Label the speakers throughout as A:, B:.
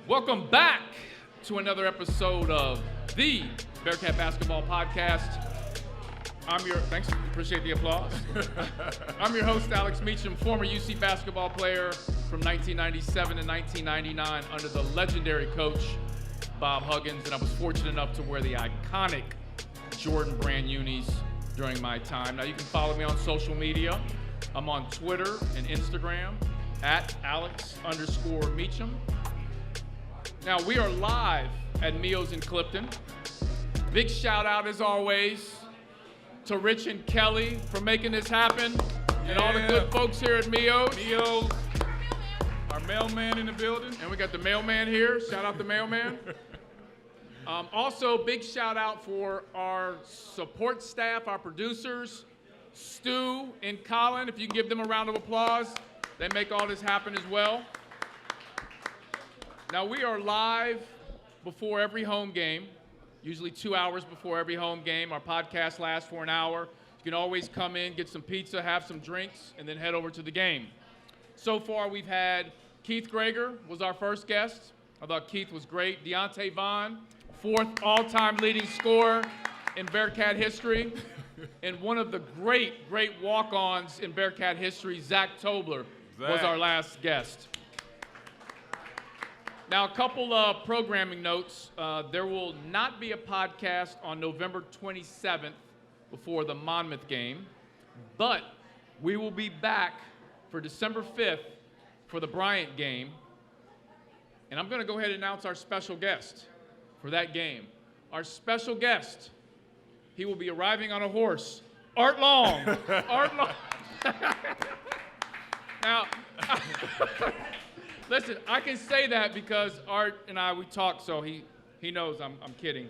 A: Welcome back to another episode of the Bearcat Basketball Podcast. Thanks, appreciate the applause. I'm your host, Alex Meacham, former UC basketball player from 1997 to 1999 under the legendary coach, Bob Huggins, and I was fortunate enough to wear the iconic Jordan brand unis during my time. Now, you can follow me on social media. I'm on Twitter and Instagram at Alex_Meacham. Now, we are live at Mio's in Clifton. Big shout out, as always, to Rich and Kelly for making this happen, and all the good folks here at Mio's.
B: Mio's, our mailman in the building.
A: And we got the mailman here. Shout out the mailman. Also, big shout out for our support staff, our producers, Stu and Colin. If you can give them a round of applause, they make all this happen as well. Now, we are live before every home game, usually 2 hours before every home game. Our podcast lasts for an hour. You can always come in, get some pizza, have some drinks, and then head over to the game. So far, we've had Keith Greger was our first guest. I thought Keith was great. Deontay Vaughn, fourth all-time leading scorer in Bearcat history. And one of the great walk-ons in Bearcat history, Zach Tobler, was our last guest. Now, a couple of programming notes. There will not be a podcast on November 27th before the Monmouth game, but we will be back for December 5th for the Bryant game. And I'm going to go ahead and announce our special guest for that game. Our special guest, he will be arriving on a horse, Art Long. Art Long. Now, listen, I can say that because Art and I, we talk, so he knows I'm kidding.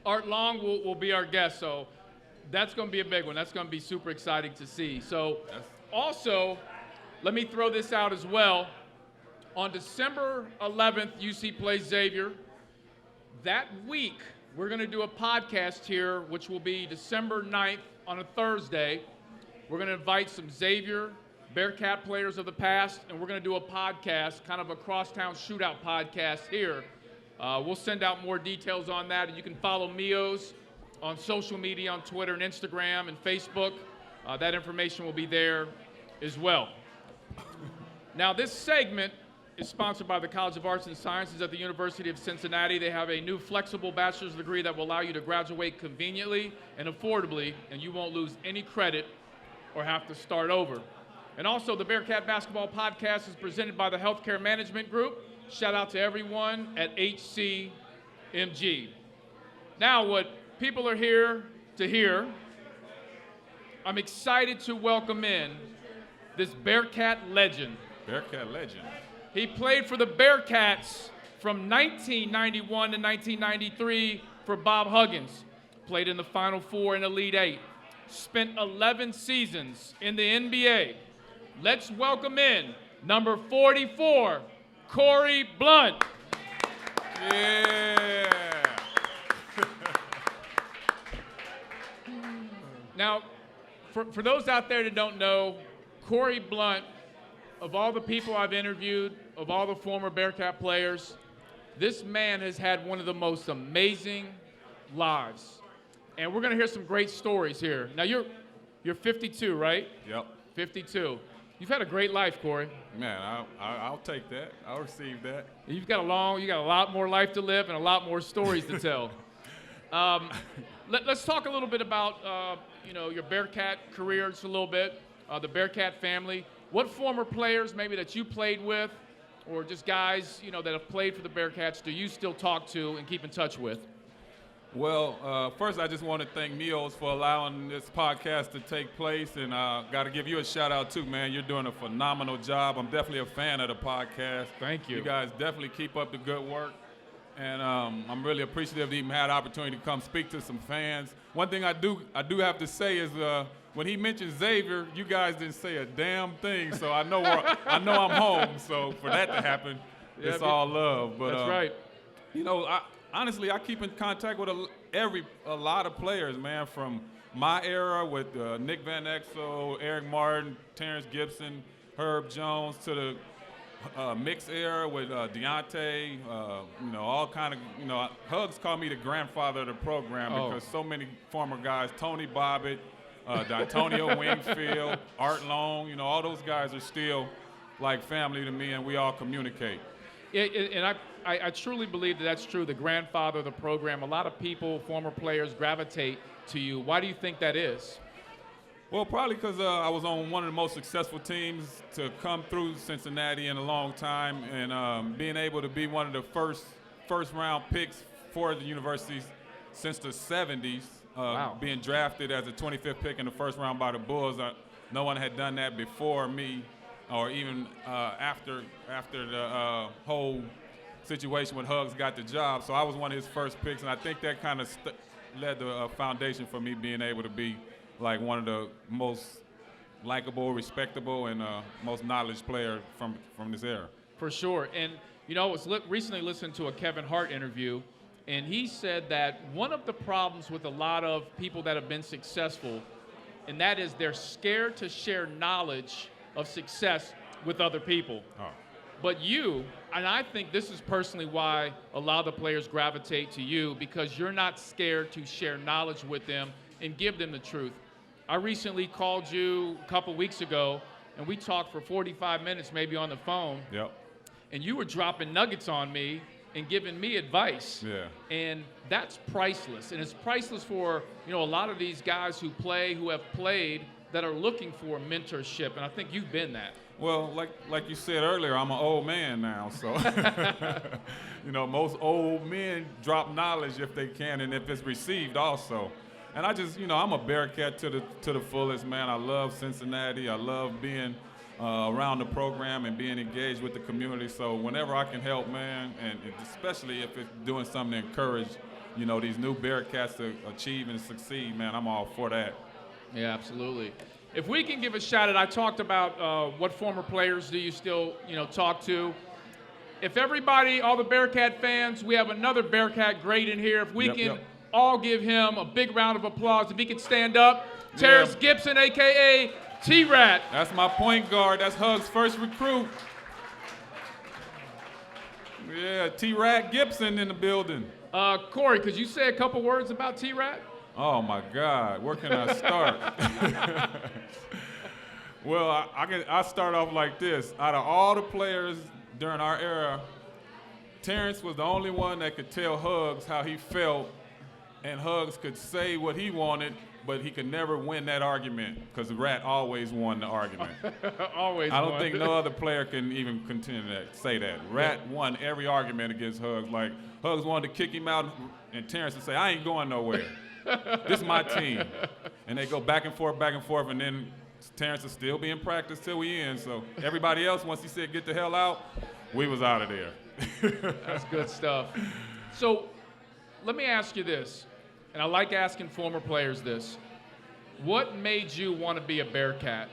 A: Art Long will be our guest, so that's going to be a big one. That's going to be super exciting to see. So also, let me throw this out as well. On December 11th, UC plays Xavier. That week, we're going to do a podcast here, which will be December 9th on a Thursday. We're going to invite some Xavier Bearcat players of the past, and we're going to do a podcast, kind of a crosstown shootout podcast here. We'll send out more details on that, and you can follow Mio's on social media, on Twitter and Instagram and Facebook. That information will be there as well. Now, this segment is sponsored by the College of Arts and Sciences at the University of Cincinnati. They have a new flexible bachelor's degree that will allow you to graduate conveniently and affordably, and you won't lose any credit or have to start over. And also, the Bearcat Basketball Podcast is presented by the Healthcare Management Group. Shout out to everyone at HCMG. Now, what people are here to hear, I'm excited to welcome in this Bearcat legend.
B: Bearcat legend.
A: He played for the Bearcats from 1991 to 1993 for Bob Huggins. Played in the Final Four and Elite Eight. Spent 11 seasons in the NBA. Let's welcome in number 44, Corie Blunt.
B: Yeah.
A: Now, for those out there that don't know, Corie Blunt, of all the people I've interviewed, of all the former Bearcat players, this man has had one of the most amazing lives. And we're going to hear some great stories here. Now, you're 52, right?
B: Yep.
A: 52. You've had a great life, Corie.
B: Man, I'll take that. I'll receive that.
A: You got a lot more life to live and a lot more stories to tell. Let's talk a little bit about your Bearcat career just a little bit, the Bearcat family. What former players maybe that you played with, or just guys that have played for the Bearcats, do you still talk to and keep in touch with?
B: Well, first I just want to thank Mio's for allowing this podcast to take place, and got to give you a shout out too, man. You're doing a phenomenal job. I'm definitely a fan of the podcast.
A: Thank you.
B: You guys definitely keep up the good work, and I'm really appreciative to even have the opportunity to come speak to some fans. One thing I do have to say is when he mentioned Xavier, you guys didn't say a damn thing, so I know I'm home. So for that to happen, it's all love. But
A: that's right.
B: Honestly, I keep in contact with a lot of players, man, from my era with Nick Van Exel, Eric Martin, Terrence Gibson, Herb Jones, to mixed era with Deontay, all kind of, Hugs called me the grandfather of the program because so many former guys, Tony Bobbitt, D'Antonio Wingfield, Art Long, all those guys are still like family to me, and we all communicate.
A: And I truly believe that that's true, the grandfather of the program. A lot of people, former players, gravitate to you. Why do you think that is?
B: Well, probably because I was on one of the most successful teams to come through Cincinnati in a long time, and being able to be one of the first round picks for the university since the 70s,
A: wow.
B: Being drafted as a 25th pick in the first round by the Bulls. No one had done that before me, or even after the whole situation when Hugs got the job. So I was one of his first picks, and I think that kind of led to a foundation for me being able to be like one of the most likable, respectable, and most knowledge player from this era.
A: For sure. And, I was recently listening to a Kevin Hart interview, and he said that one of the problems with a lot of people that have been successful, and that is they're scared to share knowledge of success with other people.
B: Oh.
A: But you, and I think this is personally why a lot of the players gravitate to you, because you're not scared to share knowledge with them and give them the truth. I recently called you a couple weeks ago, and we talked for 45 minutes maybe on the phone.
B: Yep.
A: And you were dropping nuggets on me and giving me advice.
B: Yeah.
A: And that's priceless. And it's priceless for, a lot of these guys who have played, that are looking for mentorship. And I think you've been that.
B: Well, like you said earlier, I'm an old man now, so most old men drop knowledge if they can, and if it's received also. And I just, I'm a Bearcat to the fullest, man. I love Cincinnati. I love being around the program and being engaged with the community. So whenever I can help, man, and especially if it's doing something to encourage, these new Bearcats to achieve and succeed, man, I'm all for that.
A: Yeah, absolutely. If we can give a shout out, I talked about what former players do you still, talk to. If everybody, all the Bearcat fans, we have another Bearcat great in here. If we can all give him a big round of applause. If he could stand up. Terrence Gibson, a.k.a. T-Rat.
B: That's my point guard. That's Hugs' first recruit. Yeah, T-Rat Gibson in the building.
A: Corie, could you say a couple words about T-Rat?
B: Oh, my God. Where can I start? Well, I start off like this. Out of all the players during our era, Terrence was the only one that could tell Hugs how he felt, and Hugs could say what he wanted, but he could never win that argument because Rat always won the argument.
A: Always
B: I don't
A: won.
B: think no other player can even continue to say that. Rat won every argument against Hugs. Like, Hugs wanted to kick him out, and Terrence would say, I ain't going nowhere. This is my team. And they go back and forth, and then Terrence will still be in practice till we end. So everybody else, once he said get the hell out, we was out of there.
A: That's good stuff. So let me ask you this, and I like asking former players this. What made you want to be a Bearcat?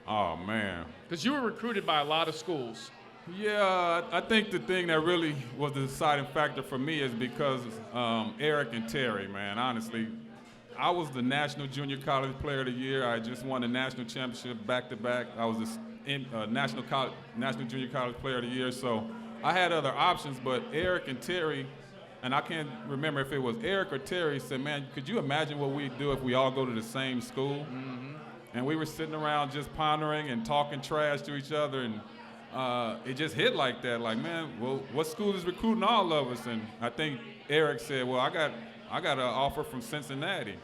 B: Oh, man.
A: Because you were recruited by a lot of schools.
B: Yeah, I think the thing that really was the deciding factor for me is because Eric and Terry, man, honestly, I was the National Junior College Player of the Year. I just won the national championship back-to-back. I was the National Junior College Player of the Year, so I had other options, but Eric and Terry, and I can't remember if it was Eric or Terry, said, man, could you imagine what we'd do if we all go to the same school? Mm-hmm. And we were sitting around just pondering and talking trash to each other, and it just hit like that. Like, man, well, what school is recruiting all of us? And I think Eric said, well, I got an offer from Cincinnati.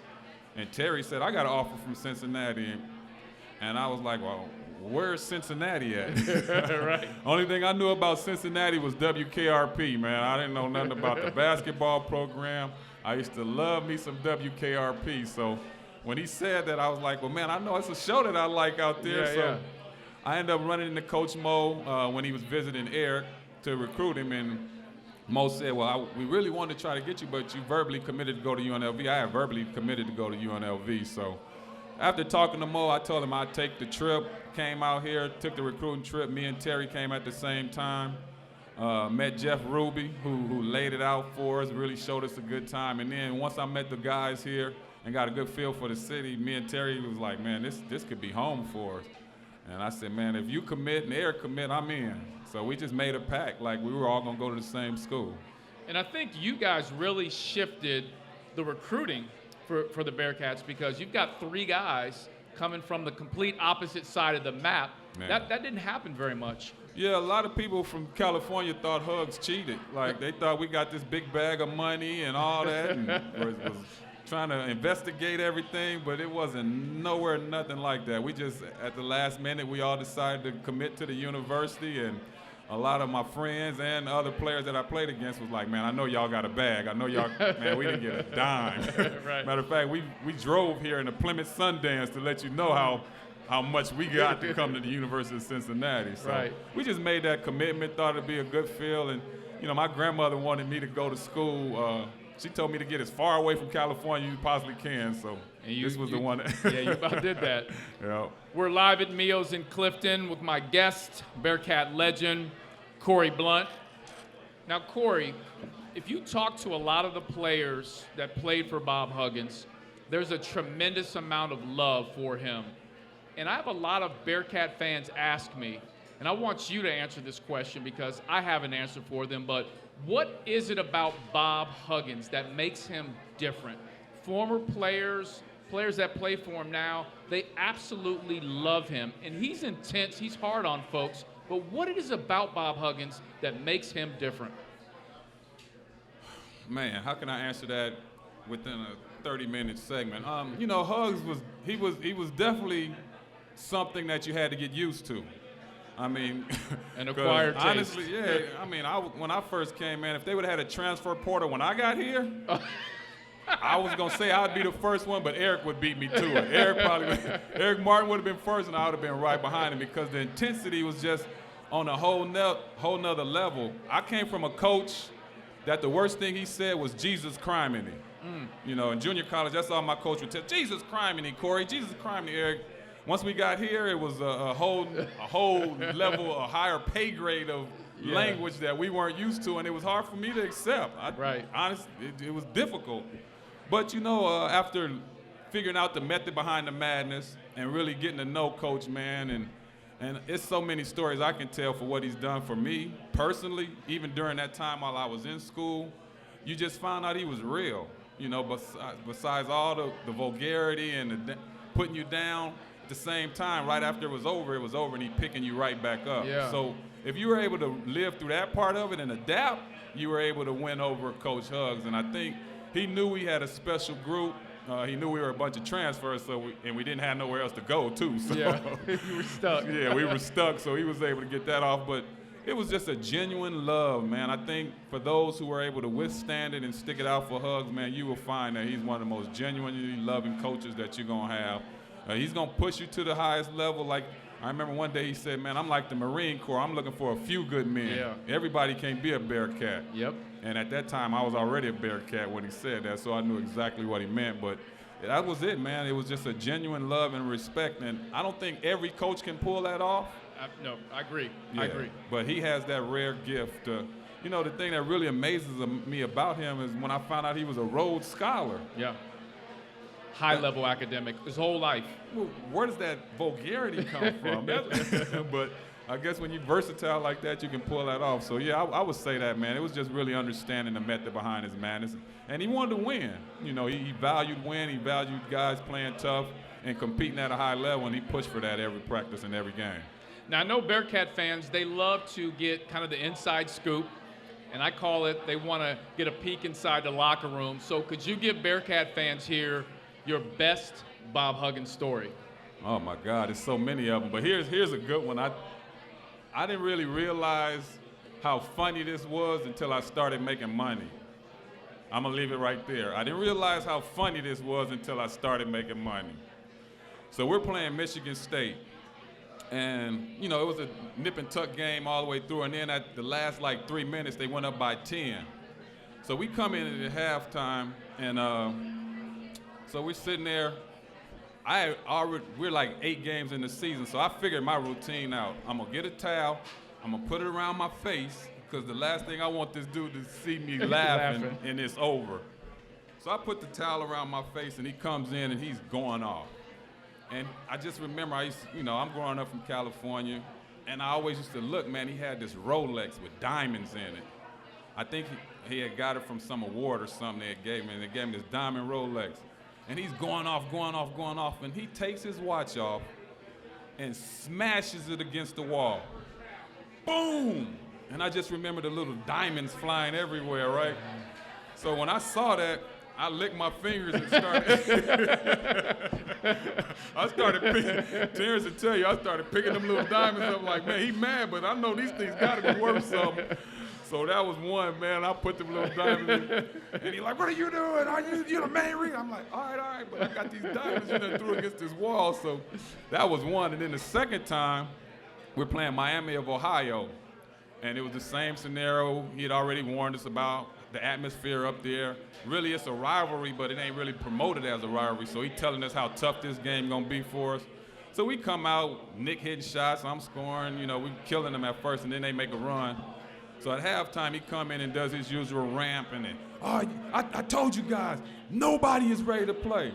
B: And Terry said, I got an offer from Cincinnati. And I was like, well, where's Cincinnati at?
A: Right.
B: Only thing I knew about Cincinnati was WKRP, man. I didn't know nothing about the basketball program. I used to love me some WKRP. So when he said that, I was like, well, man, I know it's a show that I like out there.
A: Yeah,
B: so
A: yeah.
B: I ended up running into Coach Mo when he was visiting Eric to recruit him. And Mo said, well, we really wanted to try to get you, but you verbally committed to go to UNLV. I had verbally committed to go to UNLV. So after talking to Mo, I told him I'd take the trip, came out here, took the recruiting trip. Me and Terry came at the same time. Met Jeff Ruby, who laid it out for us, really showed us a good time. And then once I met the guys here and got a good feel for the city, me and Terry was like, man, this could be home for us. And I said, man, if you commit and Eric commit, I'm in. So we just made a pact, like we were all gonna go to the same school.
A: And I think you guys really shifted the recruiting for the Bearcats, because you've got 3 guys coming from the complete opposite side of the map. That didn't happen very much.
B: Yeah, a lot of people from California thought Hugs cheated. Like, they thought we got this big bag of money and all that, and was trying to investigate everything, but it wasn't nowhere, nothing like that. We just, at the last minute, we all decided to commit to the university, and a lot of my friends and other players that I played against was like, man, I know y'all got a bag. I know y'all, man, we didn't get a dime.
A: Right.
B: Matter of fact, we drove here in the Plymouth Sundance to let you know how much we got to come to the University of Cincinnati. So
A: right.
B: We just made that commitment, thought it'd be a good feel. And, you know, my grandmother wanted me to go to school. She told me to get as far away from California as you possibly can. So this was the one that
A: yeah, you about did that.
B: Yeah.
A: We're live at Mio's in Clifton with my guest, Bearcat legend, Corie Blunt. Now, Corie, if you talk to a lot of the players that played for Bob Huggins, there's a tremendous amount of love for him. And I have a lot of Bearcat fans ask me, and I want you to answer this question because I have an answer for them, but what is it about Bob Huggins that makes him different? Former players that play for him now, they absolutely love him. And he's intense, he's hard on folks, but what it is about Bob Huggins that makes him different?
B: Man, how can I answer that within a 30-minute segment? You know, Hugs was definitely something that you had to get used to. I mean,
A: an acquired taste.
B: Honestly, yeah. I mean, when I first came, man, if they would have had a transfer portal when I got here, I was gonna say I'd be the first one, but Eric would beat me to it. Eric Martin would have been first, and I would have been right behind him because the intensity was just on a whole nother level. I came from a coach that the worst thing he said was Jesus criminy. You know, in junior college, that's all my coach would tell. Jesus criminy, Corie. Jesus criminy, Eric. Once we got here, it was a whole level, a higher pay grade of language that we weren't used to, and it was hard for me to accept. Honestly, it was difficult. But you know, after figuring out the method behind the madness and really getting to know Coach, man, and it's so many stories I can tell for what he's done for me personally, even during that time while I was in school, you just found out he was real. You know, besides all the vulgarity and the putting you down, at the same time, right after it was over, and he picking you right back up.
A: Yeah.
B: So if you were able to live through that part of it and adapt, you were able to win over Coach Hugs. And I think he knew we had a special group. He knew we were a bunch of transfers, and we didn't have nowhere else to go, too. So,
A: yeah, you were stuck.
B: Yeah, we were stuck, so he was able to get that off. But it was just a genuine love, man. I think for those who were able to withstand it and stick it out for Hugs, man, you will find that he's one of the most genuinely loving coaches that you're going to have. He's going to push you to the highest level. Like, I remember one day he said, man, I'm like the Marine Corps. I'm looking for a few good men.
A: Yeah.
B: Everybody can't be a Bearcat.
A: Yep.
B: And at that time, I was already a Bearcat when he said that, so I knew exactly what he meant. But that was it, man. It was just a genuine love and respect. And I don't think every coach can pull that off.
A: No, I agree.
B: Yeah,
A: I agree.
B: But he has that rare gift. You know, the thing that really amazes me about him is when I found out he was a Rhodes Scholar.
A: Yeah. High-level academic, his whole life.
B: Well, where does that vulgarity come from? But I guess when you're versatile like that, you can pull that off. So, yeah, I would say that, man. It was just really understanding the method behind his madness. And he wanted to win. You know, he valued win. He valued guys playing tough and competing at a high level, and he pushed for that every practice and every game.
A: Now, I know Bearcat fans, they love to get kind of the inside scoop, and I call it they want to get a peek inside the locker room. So could you give Bearcat fans here your best Bob Huggins story?
B: Oh, my God, there's so many of them. But here's a good one. I didn't really realize how funny this was until I started making money. I'm going to leave it right there. I didn't realize how funny this was until I started making money. So we're playing Michigan State. And, you know, it was a nip and tuck game all the way through. And then at the last, 3 minutes, they went up by 10. So we come in at halftime, and so we're sitting there. We're like 8 games in the season, so I figured my routine out. I'm going to get a towel. I'm going to put it around my face because the last thing I want this dude to see me laughing and it's over. So I put the towel around my face, and he comes in, and he's going off. And I just remember I'm growing up from California, and I always used to look, man, he had this Rolex with diamonds in it. I think he had got it from some award or something they had gave me, and they gave him this diamond Rolex. And he's going off, and he takes his watch off and smashes it against the wall. Boom! And I just remember the little diamonds flying everywhere, right? So when I saw that, I licked my fingers and started picking, Terrence will tell you, I started picking them little diamonds up like, man, he mad, but I know these things gotta be worth something. So that was one, man. I put them little diamonds in, and he like, what are you doing? Are you the main reason? I'm like, all right, but I got these diamonds in there threw against this wall. So that was one. And then the second time, we're playing Miami of Ohio. And it was the same scenario he had already warned us about, the atmosphere up there. Really, it's a rivalry, but it ain't really promoted as a rivalry. So he's telling us how tough this game gonna be for us. So we come out, Nick hitting shots, I'm scoring, we killing them at first, and then they make a run. So at halftime, he come in and does his usual ramp, and then, I told you guys, nobody is ready to play.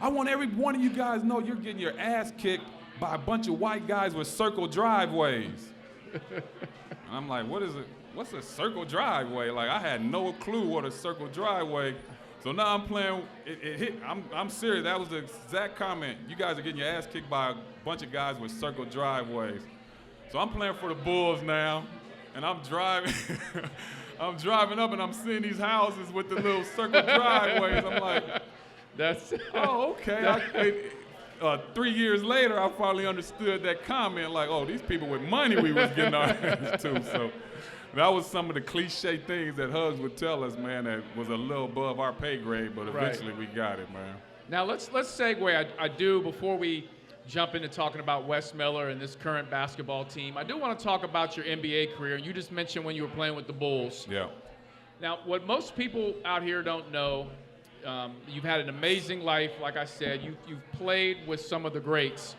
B: I want every one of you guys to know you're getting your ass kicked by a bunch of white guys with circle driveways. And I'm like, what is it? What's a circle driveway? Like, I had no clue what a circle driveway. So now I'm playing, it hit, I'm serious, that was the exact comment. You guys are getting your ass kicked by a bunch of guys with circle driveways. So I'm playing for the Bulls now, and I'm driving, I'm driving up and I'm seeing these houses with the little circle driveways. I'm like, oh, okay. 3 years later, I finally understood that comment, like, oh, these people with money we was getting our hands to. So that was some of the cliche things that Hugs would tell us, man, that was a little above our pay grade, but eventually we got it, man.
A: Now let's segue. I do, before we jump into talking about Wes Miller and this current basketball team, I do want to talk about your NBA career. You just mentioned when you were playing with the Bulls.
B: Yeah.
A: Now, what most people out here don't know, you've had an amazing life. Like I said, you've played with some of the greats.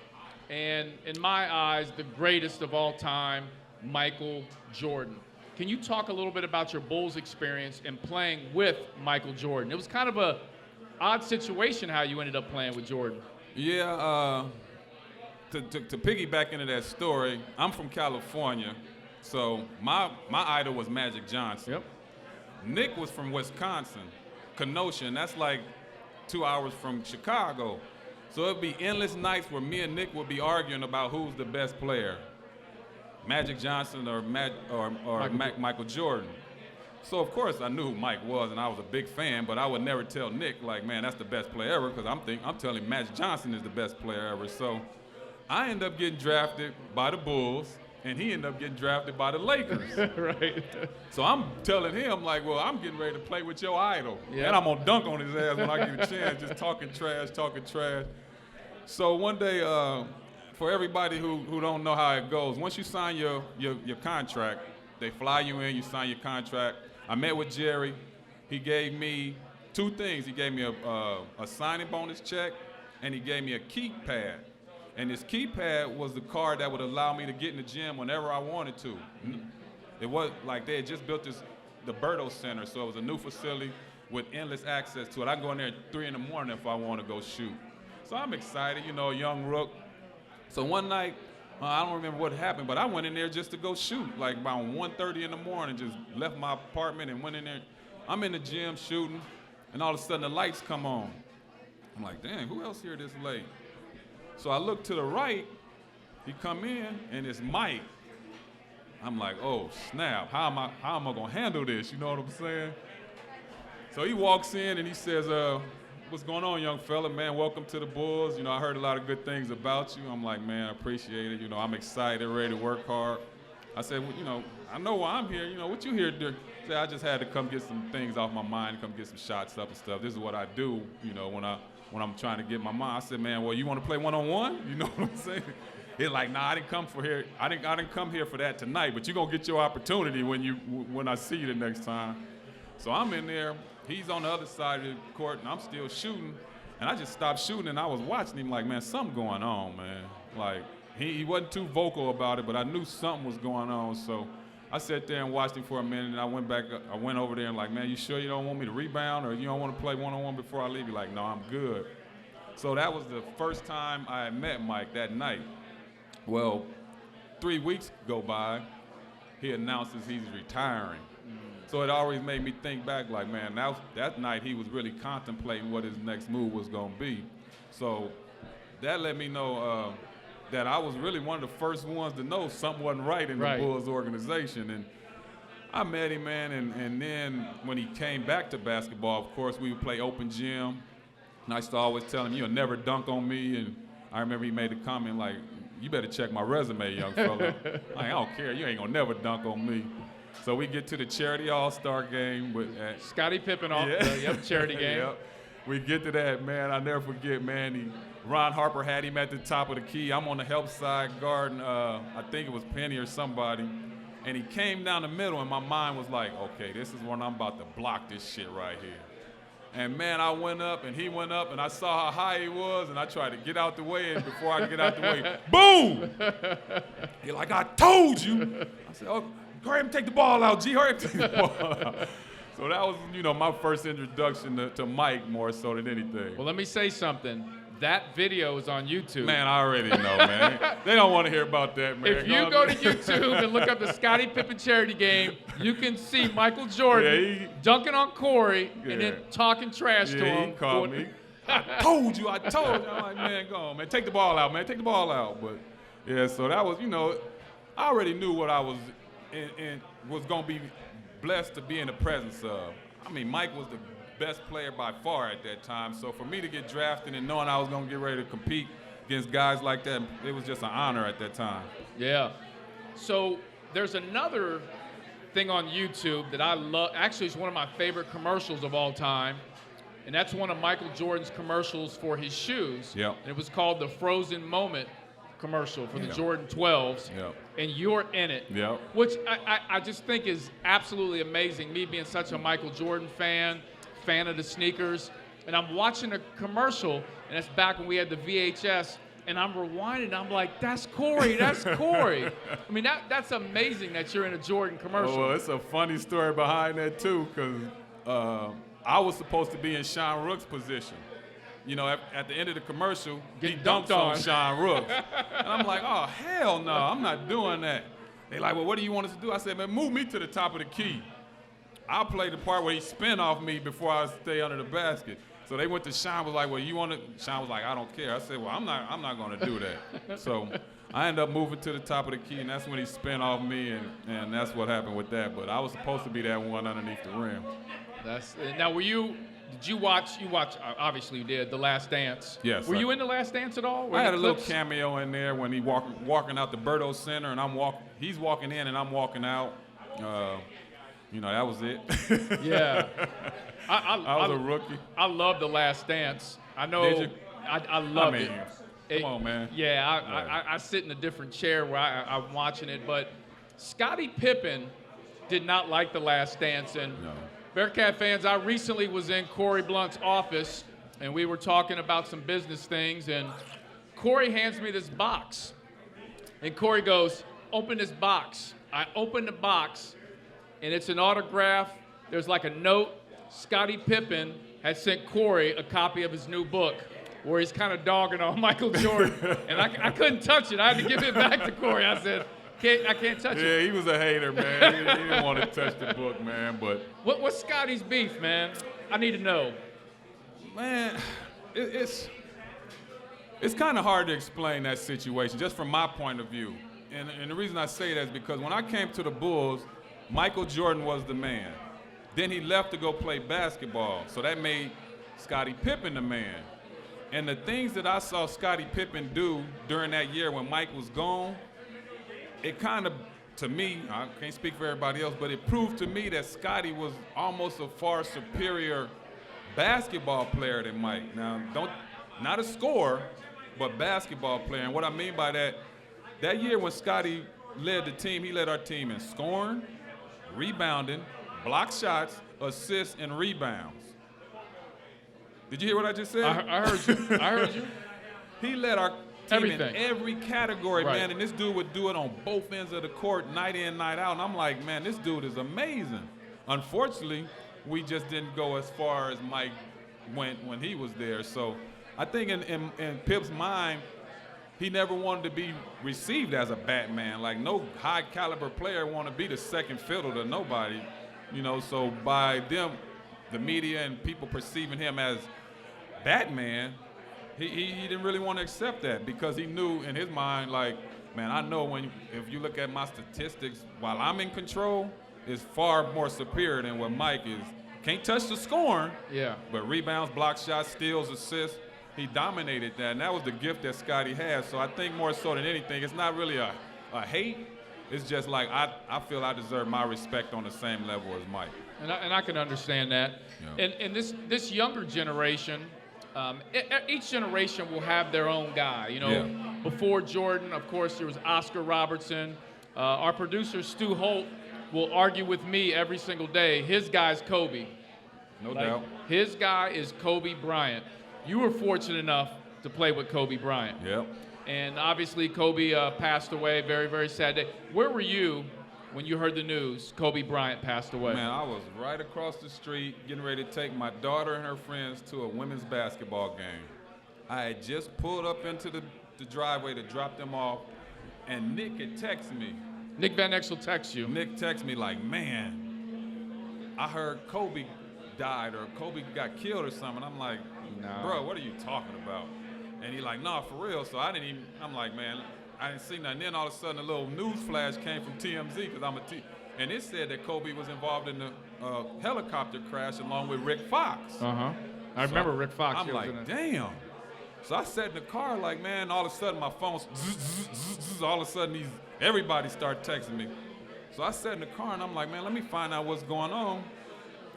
A: And in my eyes, the greatest of all time, Michael Jordan. Can you talk a little bit about your Bulls experience and playing with Michael Jordan? It was kind of a odd situation how you ended up playing with Jordan.
B: Yeah, to piggyback into that story, I'm from California, so my idol was Magic Johnson.
A: Yep.
B: Nick was from Wisconsin, Kenosha, and that's like 2 hours from Chicago. So it'd be endless nights where me and Nick would be arguing about who's the best player, Magic Johnson or Michael Jordan. So of course I knew who Mike was, and I was a big fan, but I would never tell Nick, like, man, that's the best player ever, because I'm telling him Magic Johnson is the best player ever. So I ended up getting drafted by the Bulls, and he ended up getting drafted by the Lakers.
A: Right.
B: So I'm telling him, like, well, I'm getting ready to play with your idol.
A: Yeah.
B: And I'm going to dunk on his ass when I get a chance, just talking trash. So one day, for everybody who don't know how it goes, once you sign your contract, they fly you in, you sign your contract. I met with Jerry. He gave me two things. He gave me a signing bonus check, and he gave me a keypad. And this keypad was the card that would allow me to get in the gym whenever I wanted to. It was like they had just built the Berto Center, so it was a new facility with endless access to it. I can go in there at 3 in the morning if I want to go shoot. So I'm excited, a young rook. So one night, I don't remember what happened, but I went in there just to go shoot, like about 1:30 in the morning, just left my apartment and went in there. I'm in the gym shooting, and all of a sudden the lights come on. I'm like, dang, who else here this late? So I look to the right, he come in, and it's Mike. I'm like, oh, snap, how am I gonna handle this, you know what I'm saying? So he walks in and he says, what's going on, young fella? Man, welcome to the Bulls. I heard a lot of good things about you. I'm like, man, I appreciate it. I'm excited, ready to work hard. I said, well, I know why I'm here. What you here to do? I said, I just had to come get some things off my mind, come get some shots up and stuff. This is what I do, when I'm trying to get my mind. I said, man, well, you want to play one-on-one? You know what I'm saying? He's like, nah, I didn't come here for that tonight, but you're gonna get your opportunity when I see you the next time. So I'm in there. He's on the other side of the court, and I'm still shooting. And I just stopped shooting, and I was watching him like, man, something going on, man. Like, he wasn't too vocal about it, but I knew something was going on. So I sat there and watched him for a minute, and I went over there and like, man, you sure you don't want me to rebound, or you don't want to play one-on-one before I leave? He's like, no, I'm good. So that was the first time I had met Mike that night. Well, 3 weeks go by, he announces he's retiring. So it always made me think back like, man, that night he was really contemplating what his next move was going to be. So that let me know that I was really one of the first ones to know something wasn't right in the Bulls organization. And I met him, man, and then when he came back to basketball, of course, we would play open gym. And I used to always tell him, you'll never dunk on me. And I remember he made a comment like, you better check my resume, young fella. I don't care, you ain't gonna never dunk on me. So we get to the charity all-star game with
A: Scottie Pippen charity game.
B: Yep. We get to that, man. I'll never forget, man. Ron Harper had him at the top of the key. I'm on the help side guarding, I think it was Penny or somebody. And he came down the middle, and my mind was like, okay, this is when I'm about to block this shit right here. And, man, I went up, and he went up, and I saw how high he was, and I tried to get out the way, and before I could get out the way, boom! He's like, I told you. I said, oh, hurry up and take the ball out, G. Hurry up and take the ball out. So that was, my first introduction to Mike more so than anything.
A: Well, let me say something. That video is on YouTube.
B: Man, I already know, man. They don't want to hear about that, man.
A: If you go to YouTube and look up the Scottie Pippen charity game, you can see Michael Jordan dunking on Corie and then talking trash to him.
B: He called me. I told you. I'm like, man, go on, man. Take the ball out, man. Take the ball out. But, yeah, so that was, I already knew what I was was going to be blessed to be in the presence of. I mean, Mike was the best player by far at that time. So for me to get drafted and knowing I was going to get ready to compete against guys like that, it was just an honor at that time.
A: Yeah. So there's another thing on YouTube that I love. Actually, it's one of my favorite commercials of all time. And that's one of Michael Jordan's commercials for his shoes.
B: Yep.
A: And it was called the Frozen Moment commercial for the Jordan 12s.
B: Yep.
A: And you're in it.
B: Yep.
A: Which I just think is absolutely amazing. Me being such a Michael Jordan fan of the sneakers, and I'm watching a commercial, and that's back when we had the VHS, and I'm rewinding, I'm like, that's Corie, that's Corie. I mean, that's amazing that you're in a Jordan commercial.
B: Oh, well, it's a funny story behind that, too, because I was supposed to be in Sean Rook's position. At the end of the commercial, he dunks on Sean Rooks. And I'm like, oh, hell no, I'm not doing that. They like, well, what do you want us to do? I said, man, move me to the top of the key. I'll play the part where he spin off me before I stay under the basket. So they went to Sean, was like, well, you want to? Sean was like, I don't care. I said, well, I'm not going to do that. So I ended up moving to the top of the key, and that's when he spin off me, and that's what happened with that. But I was supposed to be that one underneath the rim.
A: Now, did you watch, obviously you did, The Last Dance.
B: Yes.
A: Were you in The Last Dance at all?
B: I had a little cameo in there when he walking out the Berto Center, and he's walking in and I'm walking out. That was it.
A: Yeah. I
B: was a rookie.
A: I love The Last Dance. I know.
B: Did you?
A: I loved it.
B: Come on, man.
A: Yeah, I sit in a different chair where I'm watching it, but Scottie Pippen did not like The Last Dance. And
B: no.
A: Bearcat fans, I recently was in Corie Blunt's office, and we were talking about some business things, and Corie hands me this box. And Corie goes, open this box. I open the box, and it's an autograph. There's like a note. Scottie Pippen had sent Corie a copy of his new book where he's kind of dogging on Michael Jordan. And I couldn't touch it. I had to give it back to Corie. I said, I can't touch it.
B: Yeah, he was a hater, man. He didn't want to touch the book, man. But
A: what's Scottie's beef, man? I need to know.
B: Man, it's kind of hard to explain that situation, just from my point of view. And the reason I say that is because when I came to the Bulls, Michael Jordan was the man. Then he left to go play basketball, so that made Scottie Pippen the man. And the things that I saw Scottie Pippen do during that year when Mike was gone, it kind of, to me, I can't speak for everybody else, but it proved to me that Scottie was almost a far superior basketball player than Mike. Now, not a scorer, but basketball player. And what I mean by that year when Scottie led the team, he led our team in scoring, rebounding, block shots, assists, and rebounds. Did you hear what I just said?
A: I heard you. I heard you.
B: He led our team
A: Everything.
B: in every category,
A: Right.
B: man, and this dude would do it on both ends of the court, night in, night out, and I'm like, man, this dude is amazing. Unfortunately, we just didn't go as far as Mike went when he was there, so I think in Pip's mind, he never wanted to be received as a Batman. Like, no high caliber player want to be the second fiddle to nobody, you know. So by them, the media and people perceiving him as Batman, he didn't really want to accept that, because he knew in his mind, like, man, I know if you look at my statistics while I'm in control, it's far more superior than what Mike is. Can't touch the scoring,
A: Yeah.
B: but rebounds, block shots, steals, assists, he dominated that, and that was the gift that Scotty has. So I think more so than anything, it's not really a hate. It's just like I feel I deserve my respect on the same level as Mike.
A: And I can understand that.
B: Yeah.
A: And this younger generation, each generation will have their own guy. You know,
B: Yeah.
A: Before Jordan, of course, there was Oscar Robertson. Our producer, Stu Holt, will argue with me every single day. His guy's Kobe.
B: No doubt.
A: His guy is Kobe Bryant. You were fortunate enough to play with Kobe Bryant.
B: Yep.
A: And obviously, Kobe passed away. Very, very sad day. Where were you when you heard the news Kobe Bryant passed away?
B: Man, I was right across the street getting ready to take my daughter and her friends to a women's basketball game. I had just pulled up into the driveway to drop them off, and Nick had texted me.
A: Nick Van Exel texts you.
B: Nick texted me like, man, I heard Kobe died or Kobe got killed or something. I'm like,
A: Nah.
B: bro, what are you talking about? And he like, nah, for real. So I'm like, man, I didn't see nothing. Then all of a sudden a little news flash came from TMZ, because and it said that Kobe was involved in the helicopter crash along with Rick Fox.
A: Uh-huh. I remember Rick Fox.
B: I'm like, damn. So I sat in the car like, man, all of a sudden my phone's all of a sudden everybody started texting me. So I sat in the car and I'm like, man, let me find out what's going on.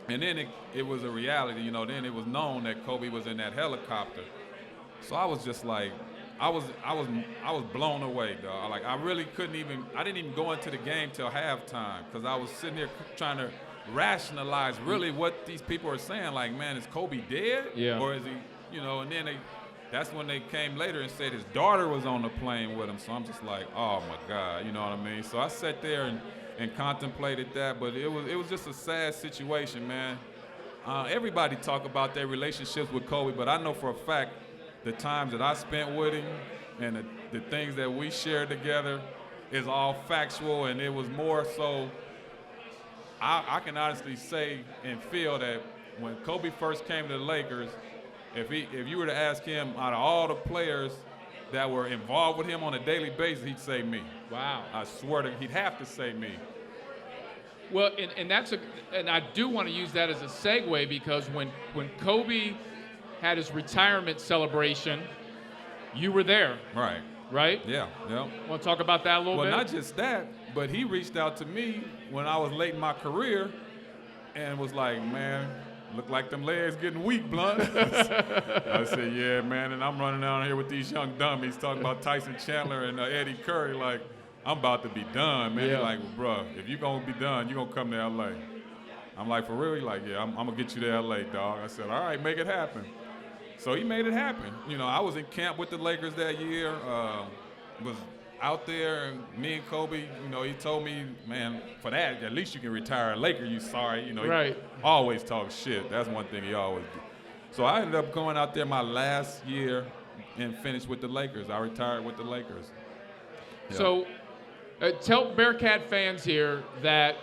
B: And then it was a reality, you know. Then it was known that Kobe was in that helicopter. So I was just like, I was blown away, dog. Like, I really I didn't even go into the game till halftime, because I was sitting here trying to rationalize really what these people are saying. Like, man, is Kobe dead?
A: Yeah.
B: Or is he, you know? And then that's when they came later and said his daughter was on the plane with him. So I'm just like, oh my God, you know what I mean? So I sat there and contemplated that, but it was just a sad situation, man. Everybody talk about their relationships with Kobe, but I know for a fact the times that I spent with him and the things that we shared together is all factual, and it was more so, I can honestly say and feel that when Kobe first came to the Lakers, if you were to ask him, out of all the players that were involved with him on a daily basis, he'd say me.
A: wow.
B: I swear he'd have to say me.
A: Well, and I do want to use that as a segue, because when Kobe had his retirement celebration, you were there,
B: Right.
A: right?
B: Yeah.
A: Want to talk about that a little
B: Well,
A: bit?
B: not just that, but he reached out to me when I was late in my career and was like, man, look like them legs getting weak, Blunt. I said, yeah, man, and I'm running down here with these young dummies talking about Tyson Chandler and Eddie Curry, like, I'm about to be done, man.
A: Yeah.
B: He's like, well, bro, if you're going to be done, you're going to come to L.A. I'm like, for real? He's like, yeah, I'm going to get you to L.A., dog. I said, all right, make it happen. So he made it happen. You know, I was in camp with the Lakers that year, was out there, and me and Kobe, you know, he told me, man, for that, at least you can retire a Laker, you sorry. You know,
A: Right.
B: He always talk shit. That's one thing he always do. So I ended up going out there my last year and finished with the Lakers. I retired with the Lakers. Yeah.
A: So tell Bearcat fans here that,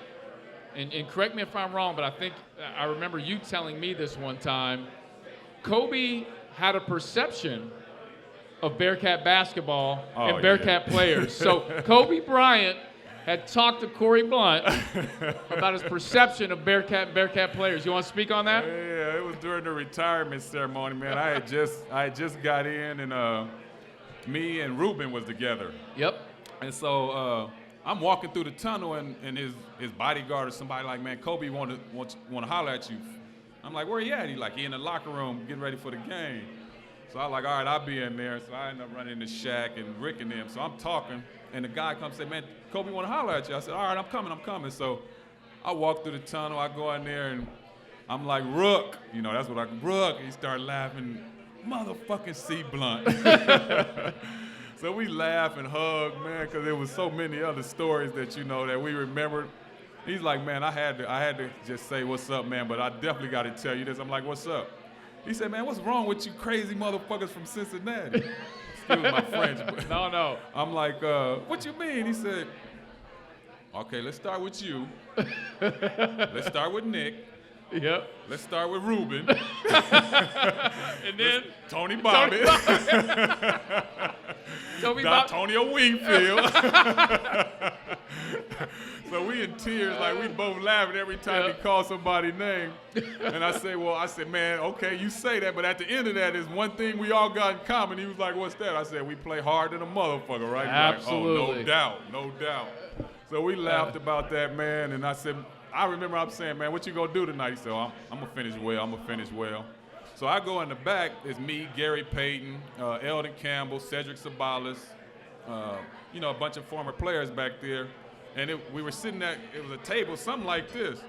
A: and correct me if I'm wrong, but I remember you telling me this one time, Kobe had a perception of Bearcat basketball and Bearcat players. So Kobe Bryant had talked to Corie Blunt about his perception of Bearcat players. You want to speak on that?
B: Yeah, it was during the retirement ceremony, man. I had just got in, and me and Ruben was together.
A: Yep.
B: And so I'm walking through the tunnel, and his bodyguard or somebody like, man, Kobe want to holler at you. I'm like, where he at? He like, he in the locker room getting ready for the game. So I like, all right, I'll be in there. So I end up running into Shaq and Rick and them. So I'm talking, and the guy comes and say, man, Kobe want to holler at you. I said, all right, I'm coming. So I walk through the tunnel. I go in there, and I'm like, Rook. You know, that's what Rook. And he started laughing, motherfucking C. Blunt. So we laugh and hug, man, because there was so many other stories that, you know, that we remembered. He's like, man, I had to just say what's up, man, but I definitely got to tell you this. I'm like, what's up? He said, man, what's wrong with you crazy motherfuckers from Cincinnati? Excuse my French. But
A: No.
B: I'm like, what you mean? He said, okay, let's start with you. Let's start with Nick.
A: Yep.
B: Let's start with Ruben.
A: And then
B: Tony Bobbitt. Antonio Wingfield. So we in tears, like we both laughing every time he calls somebody's name. And I said, man, okay, you say that, but at the end of that is one thing we all got in common. He was like, what's that? I said, we play hard than a motherfucker, right?
A: Absolutely.
B: Like, oh, no doubt. So we laughed about that, man, and I said, I remember I'm saying, man, what you gonna do tonight? He said, I'm gonna finish well. So I go in the back, it's me, Gary Payton, Eldon Campbell, Cedric Sabalas, a bunch of former players back there. And we were sitting at, it was a table, something like this.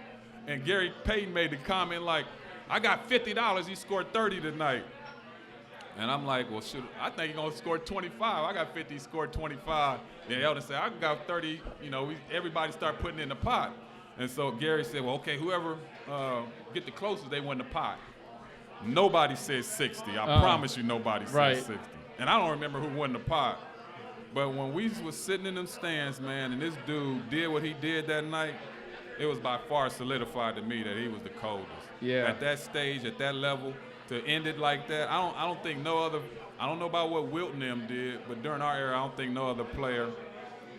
B: And Gary Payton made the comment like, I got $50, he scored 30 tonight. And I'm like, well, shoot, I think he's gonna score 25. I got 50, he scored 25. Then Eldon said, I got 30, everybody start putting in the pot. And so Gary said, well, okay, whoever get the closest, they win the pot. Nobody said 60. I promise you nobody said 60. And I don't remember who won the pot. But when we was sitting in them stands, man, and this dude did what he did that night, it was by far solidified to me that he was the coldest.
A: Yeah.
B: At that stage, at that level, to end it like that, I don't think no other, I don't know about what Wilt and them did, but during our era, I don't think no other player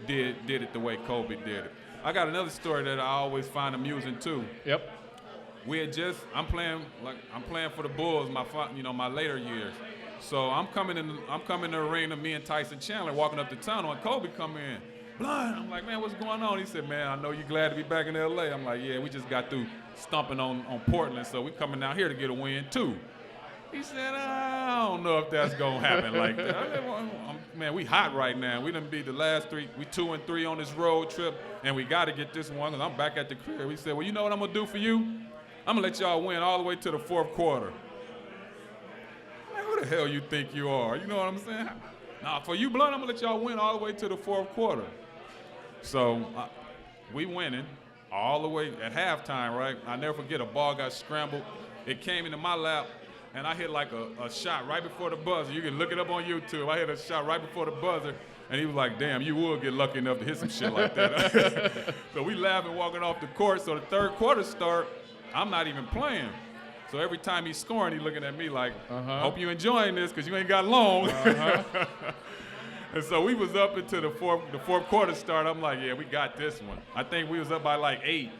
B: did it the way Kobe did it. I got another story that I always find amusing too.
A: Yep.
B: I'm playing for the Bulls my later years. So I'm coming in the arena, me and Tyson Chandler walking up the tunnel, and Kobe come in. Blount. I'm like, man, what's going on? He said, man, I know you're glad to be back in LA. I'm like, yeah, we just got through stomping on Portland, so we coming down here to get a win too. He said, I don't know if that's gonna happen like that. I said, well, man, we hot right now. We done beat the last 3. We 2-3 on this road trip, and we got to get this one because I'm back at the crib. He said, well, you know what I'm gonna do for you? I'm gonna let y'all win all the way to the 4th quarter. Man, who the hell you think you are? You know what I'm saying? Nah, for you, Blount, I'm gonna let y'all win all the way to the 4th quarter. So we winning all the way at halftime, right? I never forget, a ball got scrambled. It came into my lap, and I hit like a shot right before the buzzer. You can look it up on YouTube. I hit a shot right before the buzzer, and he was like, damn, you would get lucky enough to hit some shit like that. So we laughing walking off the court. So the 3rd quarter start, I'm not even playing. So every time he's scoring, he's looking at me like, hope you enjoying this because you ain't got long. And so we was up into the fourth quarter start. I'm like, yeah, we got this one. I think we was up by like 8.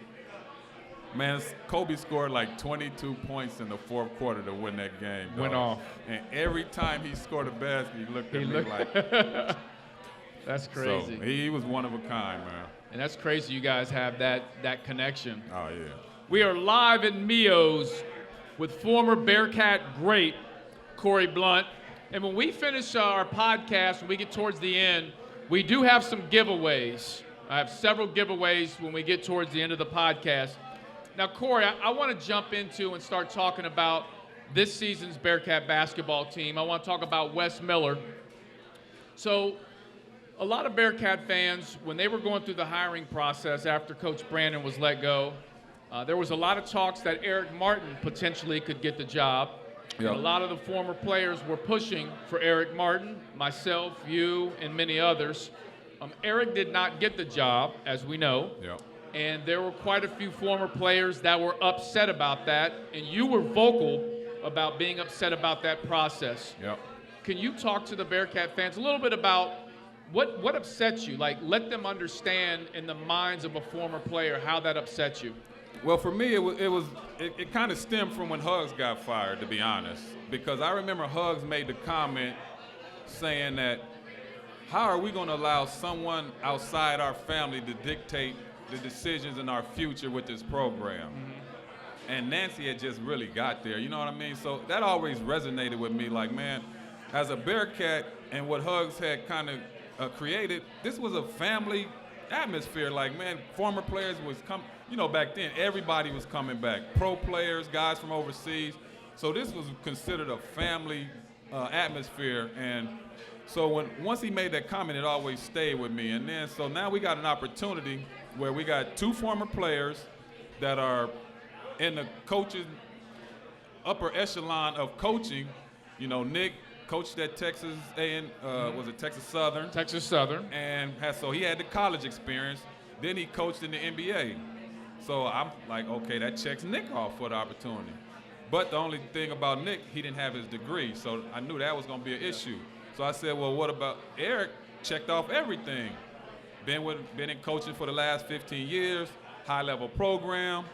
B: Man, Kobe scored like 22 points in the 4th quarter to win that game.
A: Went off.
B: And every time he scored a basket, he looked at me like.
A: That's crazy.
B: So he was one of a kind, man.
A: And that's crazy you guys have that connection.
B: Oh, yeah.
A: We are live at Mio's with former Bearcat great Corie Blunt. And when we finish our podcast, when we get towards the end, we do have some giveaways. I have several giveaways when we get towards the end of the podcast. Now, Corie, I want to jump into and start talking about this season's Bearcat basketball team. I want to talk about Wes Miller. So a lot of Bearcat fans, when they were going through the hiring process after Coach Brandon was let go, there was a lot of talks that Eric Martin potentially could get the job. Yep. And a lot of the former players were pushing for Eric Martin, myself, you, and many others. Eric did not get the job, as we know.
B: Yep.
A: And there were quite a few former players that were upset about that, and you were vocal about being upset about that process.
B: Yep.
A: Can you talk to the Bearcat fans a little bit about what upsets you? Like, let them understand in the minds of a former player how that upsets you.
B: Well, for me, it kind of stemmed from when Huggins got fired, to be honest, because I remember Huggins made the comment saying that, how are we going to allow someone outside our family to dictate the decisions in our future with this program? Mm-hmm. And Nancy had just really got there, you know what I mean? So that always resonated with me, like, man, as a Bearcat and what Huggins had kind of created, this was a family atmosphere. Like, man, former players was coming, you know, back then, everybody was coming back. Pro players, guys from overseas. So this was considered a family atmosphere. And so once he made that comment, it always stayed with me. And then, so now we got an opportunity where we got 2 former players that are in the coaching upper echelon of coaching. You know, Nick coached at Texas was it Texas Southern?
A: Texas Southern.
B: And so he had the college experience. Then he coached in the NBA. So I'm like, okay, that checks Nick off for the opportunity. But the only thing about Nick, he didn't have his degree, so I knew that was going to be an issue. So I said, well, what about Eric? Checked off everything. Been in coaching for the last 15 years, high-level program,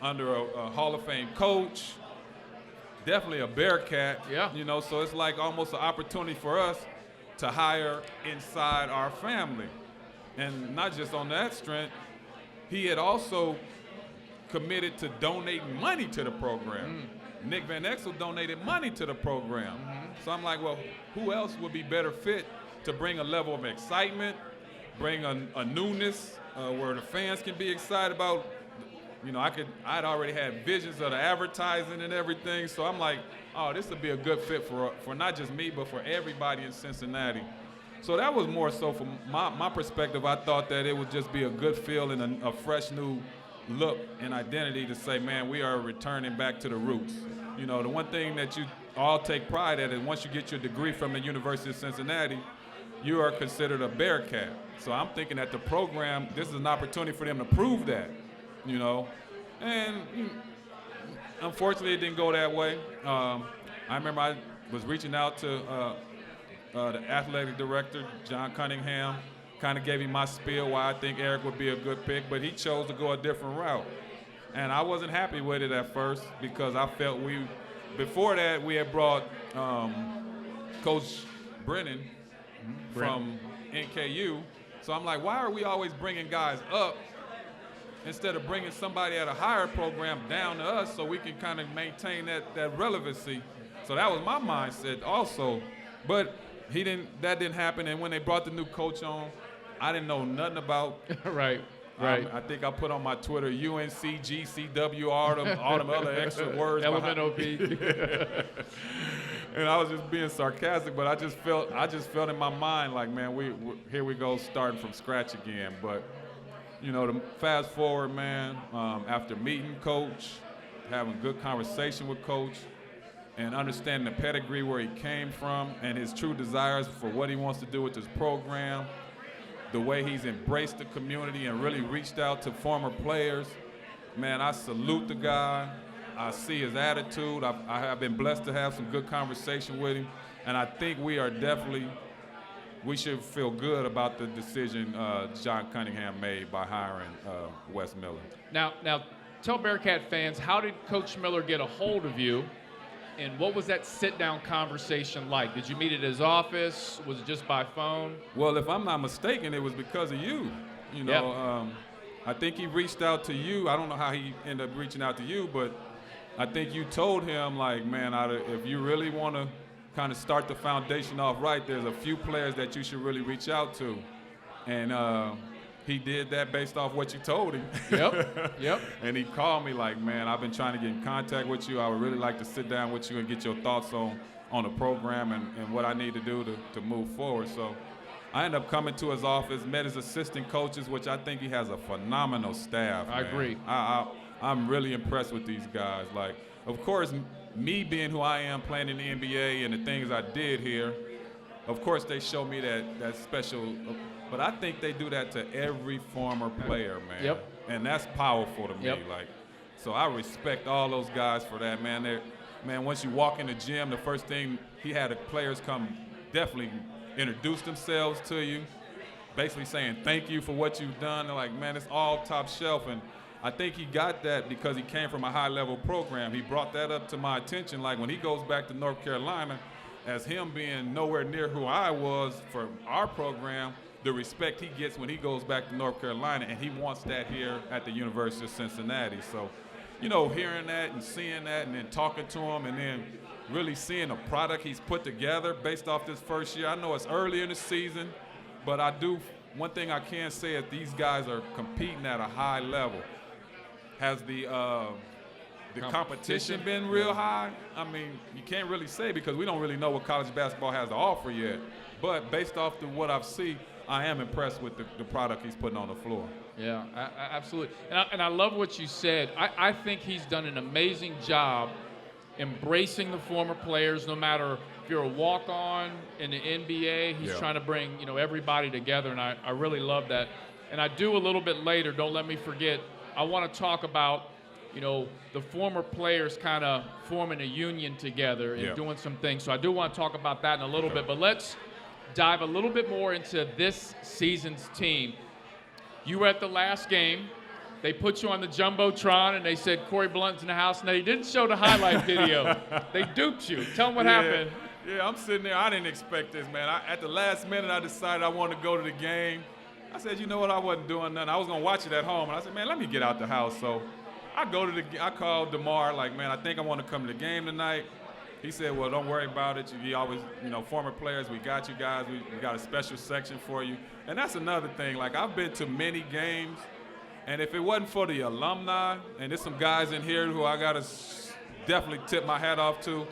B: under a Hall of Fame coach. Definitely a Bearcat,
A: yeah.
B: You know, so it's like almost an opportunity for us to hire inside our family. And not just on that strength, he had also committed to donating money to the program. Nick Van Exel donated money to the program. So I'm like, well, who else would be better fit to bring a level of excitement, bring a newness where the fans can be excited about. You know, I'd already had visions of the advertising and everything, so I'm like, oh, this would be a good fit for not just me, but for everybody in Cincinnati. So that was more so from my perspective. I thought that it would just be a good feel and a fresh new look and identity to say, man, we are returning back to the roots. You know, the one thing that you all take pride at is once you get your degree from the University of Cincinnati, you are considered a Bearcat. So I'm thinking that the program, this is an opportunity for them to prove that. You know, and unfortunately it didn't go that way. I remember I was reaching out to the athletic director, John Cunningham, kind of gave him my spiel why I think Eric would be a good pick, but he chose to go a different route. And I wasn't happy with it at first because I felt before that we had brought Coach Brennan from NKU. So I'm like, why are we always bringing guys up instead of bringing somebody at a higher program down to us so we can kind of maintain that relevancy? So that was my mindset also. But that didn't happen, and when they brought the new coach on, I didn't know nothing about.
A: Right.
B: I think I put on my Twitter UNC, GCW, all them other extra words.
A: Element OP.
B: And I was just being sarcastic, but I just felt in my mind like, man, here we go starting from scratch again. But you know, to fast forward, man, after meeting Coach, having good conversation with Coach, and understanding the pedigree where he came from and his true desires for what he wants to do with this program, the way he's embraced the community and really reached out to former players, man, I salute the guy. I see his attitude. I have been blessed to have some good conversation with him, and I think we should feel good about the decision John Cunningham made by hiring Wes Miller.
A: Now, tell Bearcat fans, how did Coach Miller get a hold of you, and what was that sit-down conversation like? Did you meet at his office? Was it just by phone?
B: Well, if I'm not mistaken, it was because of you. You know, I think he reached out to you. I don't know how he ended up reaching out to you, but I think you told him, like, man, if you really want to kind of start the foundation off right, there's a few players that you should really reach out to. And he did that based off what you told him.
A: Yep.
B: And he called me like, man, I've been trying to get in contact with you. I would really like to sit down with you and get your thoughts on the program and what I need to do to move forward. So I ended up coming to his office, met his assistant coaches, which I think he has a phenomenal staff.
A: I agree.
B: I'm really impressed with these guys. Like, of course, me being who I am, playing in the NBA and the things I did here, of course they show me that special, but I think they do that to every former player, man.
A: Yep.
B: And that's powerful to me.
A: Yep.
B: Like, so I respect all those guys for that, man. Man, once you walk in the gym, the first thing he had the players come definitely introduce themselves to you, basically saying thank you for what you've done. They're like, man, it's all top shelf. And I think he got that because he came from a high-level program. He brought that up to my attention. Like, when he goes back to North Carolina, as him being nowhere near who I was for our program, the respect he gets when he goes back to North Carolina, and he wants that here at the University of Cincinnati. So, you know, hearing that and seeing that and then talking to him and then really seeing the product he's put together based off this first year. I know it's early in the season, but one thing I can say is these guys are competing at a high level. Has the competition been real high? I mean, you can't really say because we don't really know what college basketball has to offer yet. But based off what I've seen, I am impressed with the product he's putting on the floor.
A: Yeah, absolutely. And I love what you said. I think he's done an amazing job embracing the former players, no matter if you're a walk-on in the NBA. He's trying to bring, everybody together, and I really love that. And I do a little bit later, don't let me forget, I want to talk about, the former players kind of forming a union together and doing some things. So I do want to talk about that in a little bit, but let's dive a little bit more into this season's team. You were at the last game. They put you on the Jumbotron, and they said Corie Blunt's in the house, and they didn't show the highlight video. They duped you. Tell them what happened.
B: Yeah, I'm sitting there. I didn't expect this, man. At the last minute, I decided I wanted to go to the game. I said, you know what, I wasn't doing nothing. I was going to watch it at home, and I said, man, let me get out the house. So I called DeMar, like, man, I think I want to come to the game tonight. He said, well, don't worry about it. You always, former players, we got you guys. We got a special section for you. And that's another thing. Like, I've been to many games, and if it wasn't for the alumni, and there's some guys in here who I got to definitely tip my hat off to,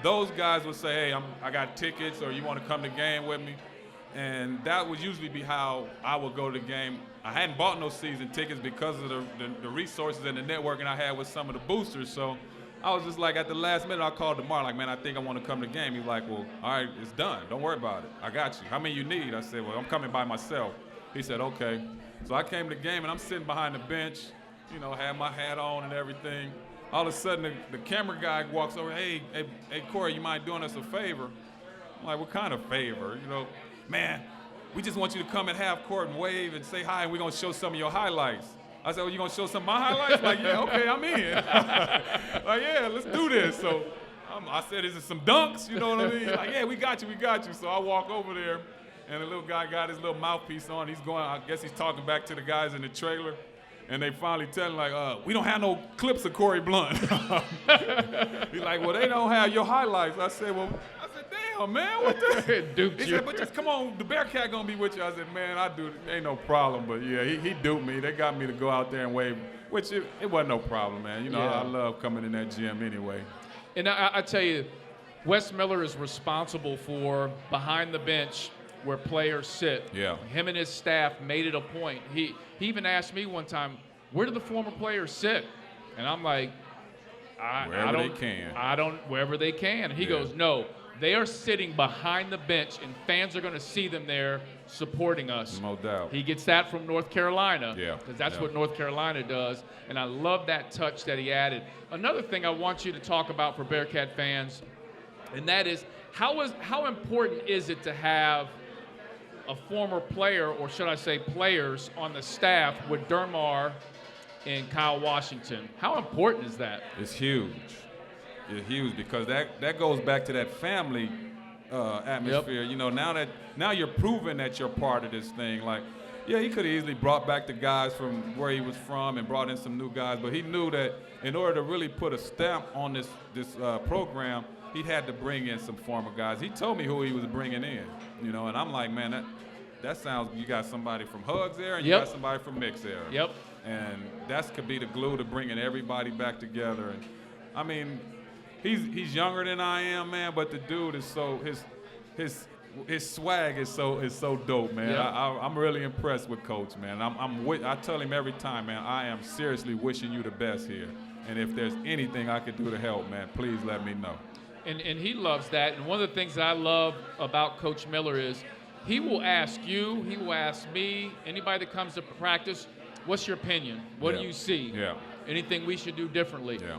B: those guys would say, hey, I got tickets, or you want to come to the game with me? And that would usually be how I would go to the game. I hadn't bought no season tickets because of the resources and the networking I had with some of the boosters. So I was just like, at the last minute, I called DeMar, like, man, I think I want to come to the game. He was like, well, all right, it's done. Don't worry about it. I got you. How many you need? I said, well, I'm coming by myself. He said, okay. So I came to the game, and I'm sitting behind the bench, had my hat on and everything. All of a sudden, the camera guy walks over, hey, Corie, you mind doing us a favor? I'm like, what kind of favor? Man, we just want you to come at half court and wave and say hi, and we're going to show some of your highlights. I said, well, you going to show some of my highlights? Like, yeah, okay, I'm in. Like, yeah, let's do this. So I said, is it some dunks? You know what I mean? Like, yeah, we got you. So I walk over there, and the little guy got his little mouthpiece on. He's going, I guess he's talking back to the guys in the trailer. And they finally tell him, like, we don't have no clips of Corie Blunt. He's like, well, they don't have your highlights. I said, damn, man, what the? He said, but just come on, the Bearcat gonna be with you. I said, man, I do, ain't no problem. But yeah, he duped me. They got me to go out there and wave, which it wasn't no problem, man. I love coming in that gym anyway.
A: And I tell you, Wes Miller is responsible for behind the bench where players sit.
B: Yeah.
A: Him and his staff made it a point. He even asked me one time, where do the former players sit? And I'm like,
B: wherever
A: they can. And he goes, no, they are sitting behind the bench, and fans are going to see them there supporting us.
B: No doubt.
A: He gets that from North Carolina.
B: Yeah.
A: Because that's what North Carolina does. And I love that touch that he added. Another thing I want you to talk about for Bearcat fans, and that is how important is it to have a former player, or should I say players, on the staff with DeMar and Kyle Washington? How important is that?
B: It's huge. It's huge because that goes back to that family atmosphere.
A: Yep.
B: Now you're proving that you're part of this thing. Like, yeah, he could have easily brought back the guys from where he was from and brought in some new guys, but he knew that in order to really put a stamp on this program, he had to bring in some former guys. He told me who he was bringing in, and I'm like, man, that sounds, you got somebody from Huggins there and you got somebody from Mix there.
A: Yep.
B: And that could be the glue to bringing everybody back together. And I mean, he's younger than I am, man, but the dude is so, his swag is so dope, man.
A: Yep.
B: I'm really impressed with Coach, man. I tell him every time, man, I am seriously wishing you the best here. And if there's anything I could do to help, man, please let me know.
A: And he loves that. And one of the things that I love about Coach Miller is he will ask you, he will ask me, anybody that comes to practice, what's your opinion? What do you see?
B: Yeah.
A: Anything we should do differently?
B: Yeah.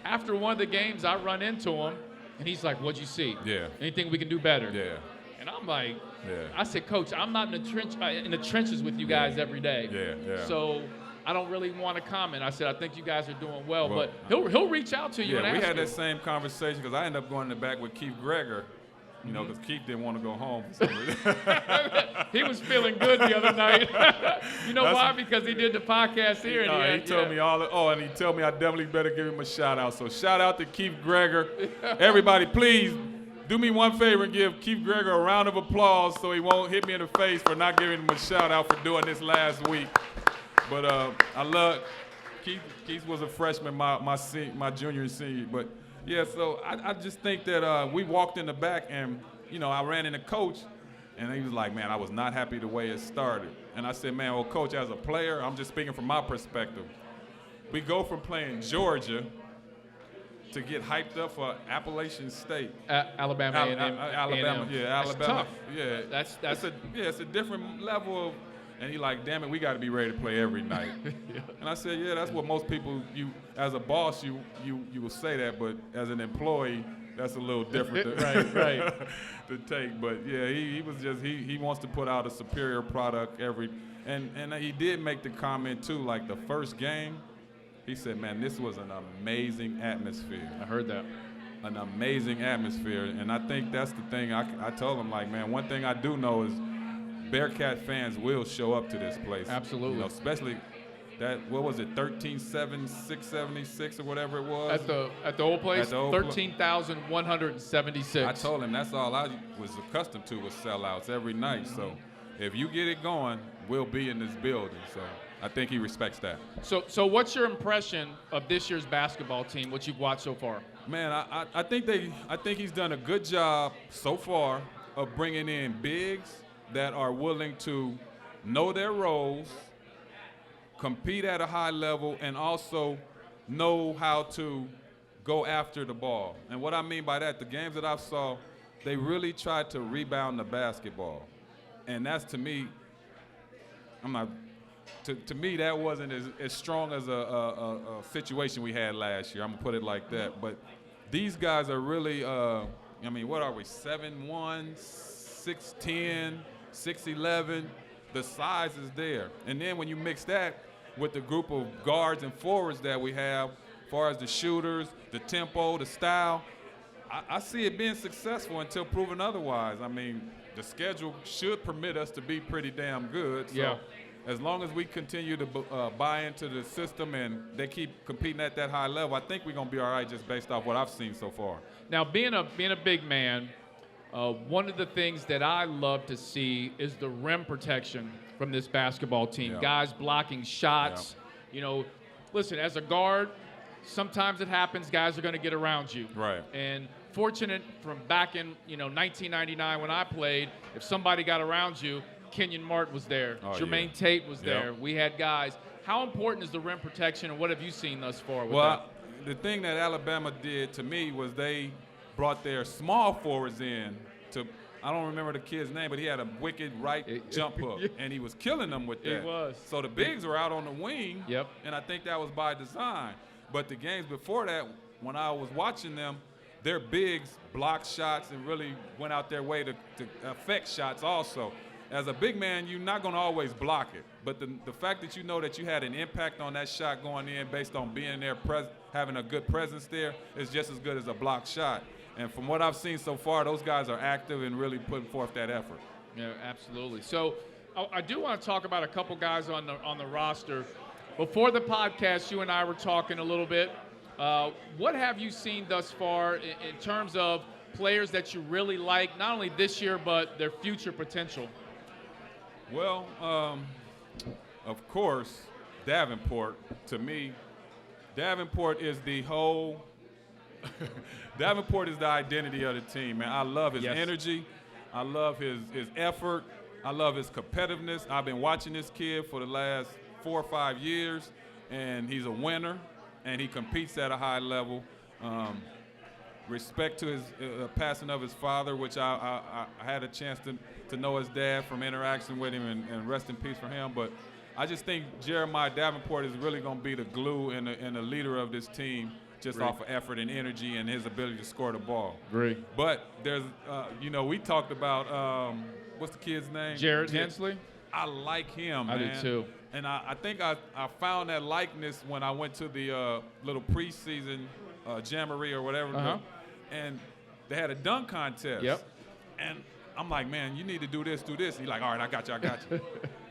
A: After one of the games, I run into him, and he's like, what'd you see?
B: Yeah.
A: Anything we can do better?
B: Yeah.
A: And I'm like,
B: yeah.
A: I said, Coach, I'm not in the trenches with you guys every day.
B: Yeah.
A: So I don't really want to comment. I said, I think you guys are doing well, but he'll reach out to you and ask you.
B: We had that same conversation because I ended up going in the back with Keith Greger, because Keith didn't want to go home for some reason.
A: He was feeling good the other night. Why? Because he did the podcast here. And
B: he told me and he told me I definitely better give him a shout out. So shout out to Keith Greger. Everybody, please do me one favor and give Keith Greger a round of applause so he won't hit me in the face for not giving him a shout out for doing this last week. But I love Keith. Keith was a freshman my junior and senior. But yeah, so I just think that we walked in the back and I ran into Coach, and he was like, man, I was not happy the way it started. And I said, man, well, Coach, as a player, I'm just speaking from my perspective. We go from playing Georgia to get hyped up for Appalachian State.
A: Alabama A&M.
B: Alabama, yeah,
A: That's
B: Alabama.
A: tough.
B: Yeah, it's a different level of. And he like, damn it, we got to be ready to play every night.
A: Yeah.
B: And I said, yeah, that's what most people, as a boss, you will say that, but as an employee, that's a little different
A: right.
B: to take. But yeah, he was just, he wants to put out a superior product and he did make the comment too, like the first game, he said, man, this was an amazing atmosphere.
A: I heard that.
B: An amazing atmosphere. And I think that's the thing, I told him, like, man, one thing I do know is Bearcat fans will show up to this place.
A: Absolutely.
B: You know, especially that, what was it, 13,700, 676 or whatever it was?
A: At the old place,
B: 13,176. I told him that's all I was accustomed to was sellouts every night. So if you get it going, we'll be in this building. So I think he respects that.
A: So what's your impression of this year's basketball team, what you've watched so far?
B: Man, I think he's done a good job so far of bringing in bigs that are willing to know their roles, compete at a high level, and also know how to go after the ball. And what I mean by that, the games that I saw, they really tried to rebound the basketball. And that's, to me, to me, that wasn't as strong as a situation we had last year. I'm going to put it like that. But these guys are really, what are we, 7'1", 6'10", 6'11", the size is there. And then when you mix that with the group of guards and forwards that we have, as far as the shooters, the tempo, the style, I see it being successful until proven otherwise. I mean, the schedule should permit us to be pretty damn good. So as long as we continue to buy into the system and they keep competing at that high level, I think we're going to be all right just based off what I've seen so far.
A: Now, being a big man, one of the things that I love to see is the rim protection from this basketball team.
B: Yeah.
A: Guys blocking shots.
B: Yeah.
A: You know, listen, as a guard, sometimes it happens guys are going to get around you.
B: Right.
A: And fortunate from back in, 1999 when I played, if somebody got around you, Kenyon Martin was there. Jermaine Tate was there. We had guys. How important is the rim protection, and what have you seen thus far with that?
B: The thing that Alabama did to me was they brought their small forwards in to, I don't remember the kid's name, but he had a wicked right jump hook, and he was killing them with that.
A: He was.
B: So the bigs were out on the wing, and I think that was by design. But the games before that, when I was watching them, their bigs blocked shots and really went out their way to affect shots also. As a big man, you're not going to always block it. But the fact that you know that you had an impact on that shot going in based on being there, having a good presence there, is just as good as a blocked shot. And from what I've seen so far, those guys are active and really putting forth that effort.
A: Yeah, absolutely. So I do want to talk about a couple guys on the roster. Before the podcast, you and I were talking a little bit. What have you seen thus far in terms of players that you really like, not only this year, but their future potential?
B: Well, of course, Davenport, to me, Davenport is the whole Davenport is the identity of the team, man. I love his energy. I love his effort. I love his competitiveness. I've been watching this kid for the last 4 or 5 years, and he's a winner, and he competes at a high level. Respect to his passing of his father, which I had a chance to know his dad from interaction with him, and rest in peace for him. But I just think Jeremiah Davenport is really going to be the glue and the leader of this team, just off of effort and energy and his ability to score the ball.
A: Great.
B: But there's, we talked about, what's the kid's name?
A: Jared Hensley.
B: I like him, man.
A: I do too.
B: And I think I found that likeness when I went to the little preseason jamboree or whatever. And they had a dunk contest. And I'm like, man, you need to do this, do this. He's like, all right, I got you.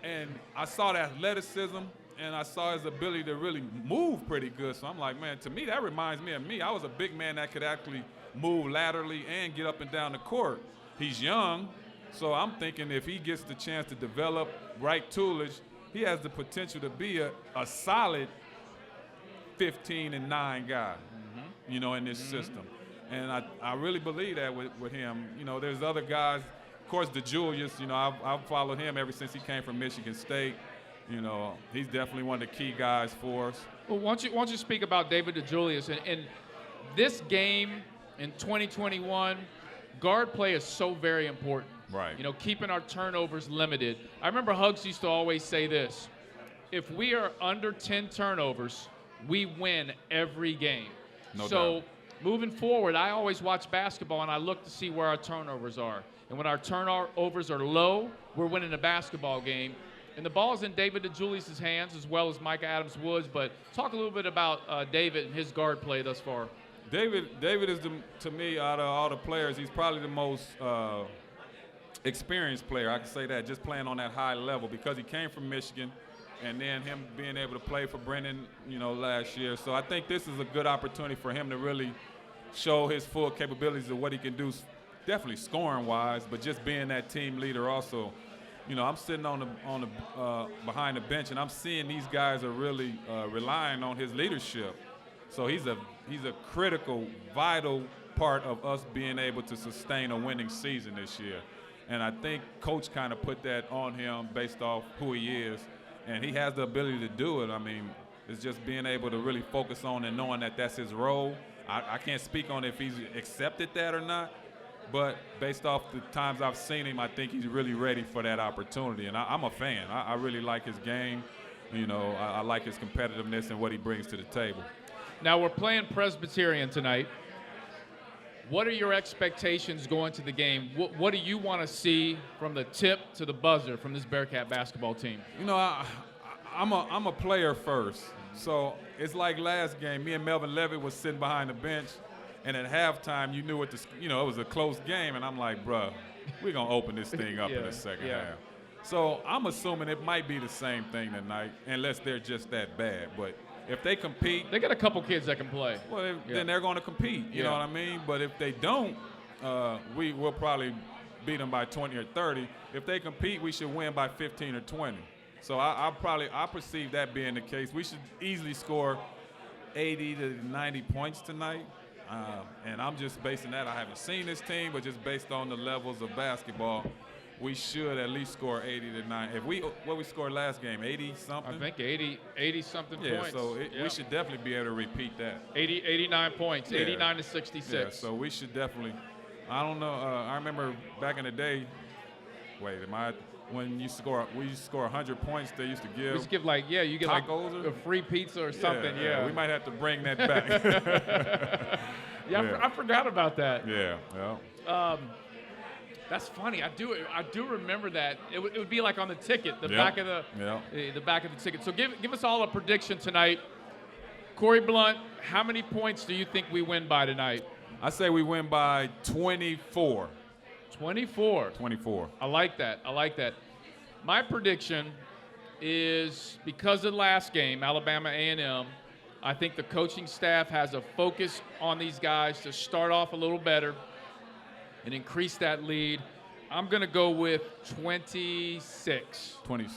B: And I saw the athleticism, and I saw his ability to really move pretty good. So I'm like, man, to me, that reminds me of me. I was a big man that could actually move laterally and get up and down the court. He's young, so I'm thinking if he gets the chance to develop right toolage, he has the potential to be a solid 15-9 guy, in this system. And I really believe that with him. There's other guys. Of course, DeJulius, I've followed him ever since he came from Michigan State. He's definitely one of the key guys for us.
A: Well, why don't you speak about David DeJulius? And this game in 2021, guard play is so very important.
B: Right.
A: You know, keeping our turnovers limited. I remember Hugs used to always say this: if we are under 10 turnovers, we win every game.
B: No
A: so
B: doubt.
A: moving forward, I always watch basketball and I look to see where our turnovers are. And when our turnovers are low, we're winning the basketball game. And the ball's in David DeJulius' hands as well as Micah Adams-Woods. But talk a little bit about David and his guard play thus far.
B: David is, to me, out of all the players, he's probably the most experienced player. I can say that, just playing on that high level because he came from Michigan, and then him being able to play for Brennan, last year. So I think this is a good opportunity for him to really show his full capabilities of what he can do, definitely scoring-wise, but just being that team leader also. I'm sitting on the behind the bench, and I'm seeing these guys are really relying on his leadership. So he's a critical, vital part of us being able to sustain a winning season this year. And I think Coach kind of put that on him based off who he is, and he has the ability to do it. I mean, it's just being able to really focus on and knowing that that's his role. I can't speak on if he's accepted that or not, but based off the times I've seen him, I think he's really ready for that opportunity. And I'm a fan. I really like his game. I like his competitiveness and what he brings to the table.
A: Now we're playing Presbyterian tonight. What are your expectations going to the game? What do you want to see from the tip to the buzzer from this Bearcat basketball team?
B: I'm a player first. So it's like last game. Me and Melvin Levitt was sitting behind the bench, and at halftime, you knew it was a close game, and I'm like, bruh, we're going to open this thing up in the second half. So I'm assuming it might be the same thing tonight, unless they're just that bad. But if they compete,
A: they got a couple kids that can play.
B: Well, then they're going to compete. You know what I mean? But if they don't, we will probably beat them by 20 or 30. If they compete, we should win by 15 or 20. So I perceive that being the case. We should easily score 80 to 90 points tonight. And I'm just basing that. I haven't seen this team, but just based on the levels of basketball, we should at least score 80 to 90. What we scored last game, 80 something?
A: I think 80 something points.
B: So we should definitely be able to repeat that.
A: 89 points, 89 to 66.
B: Yeah, so we should definitely. I don't know. I remember back in the day. When we used to score 100 points, they used to give.
A: We used to give you get
B: tacos
A: like a free pizza or something. Yeah.
B: We might have to bring that back.
A: I forgot about that.
B: Yeah.
A: That's funny. I do remember that. It would be like on the ticket, the back of the ticket. So give us all a prediction tonight. Corie Blunt, how many points do you think we win by tonight?
B: I say we win by 24.
A: 24. I like that. My prediction is because of the last game, Alabama A&M, I think the coaching staff has a focus on these guys to start off a little better and increase that lead. I'm going to go with 26.
B: 20.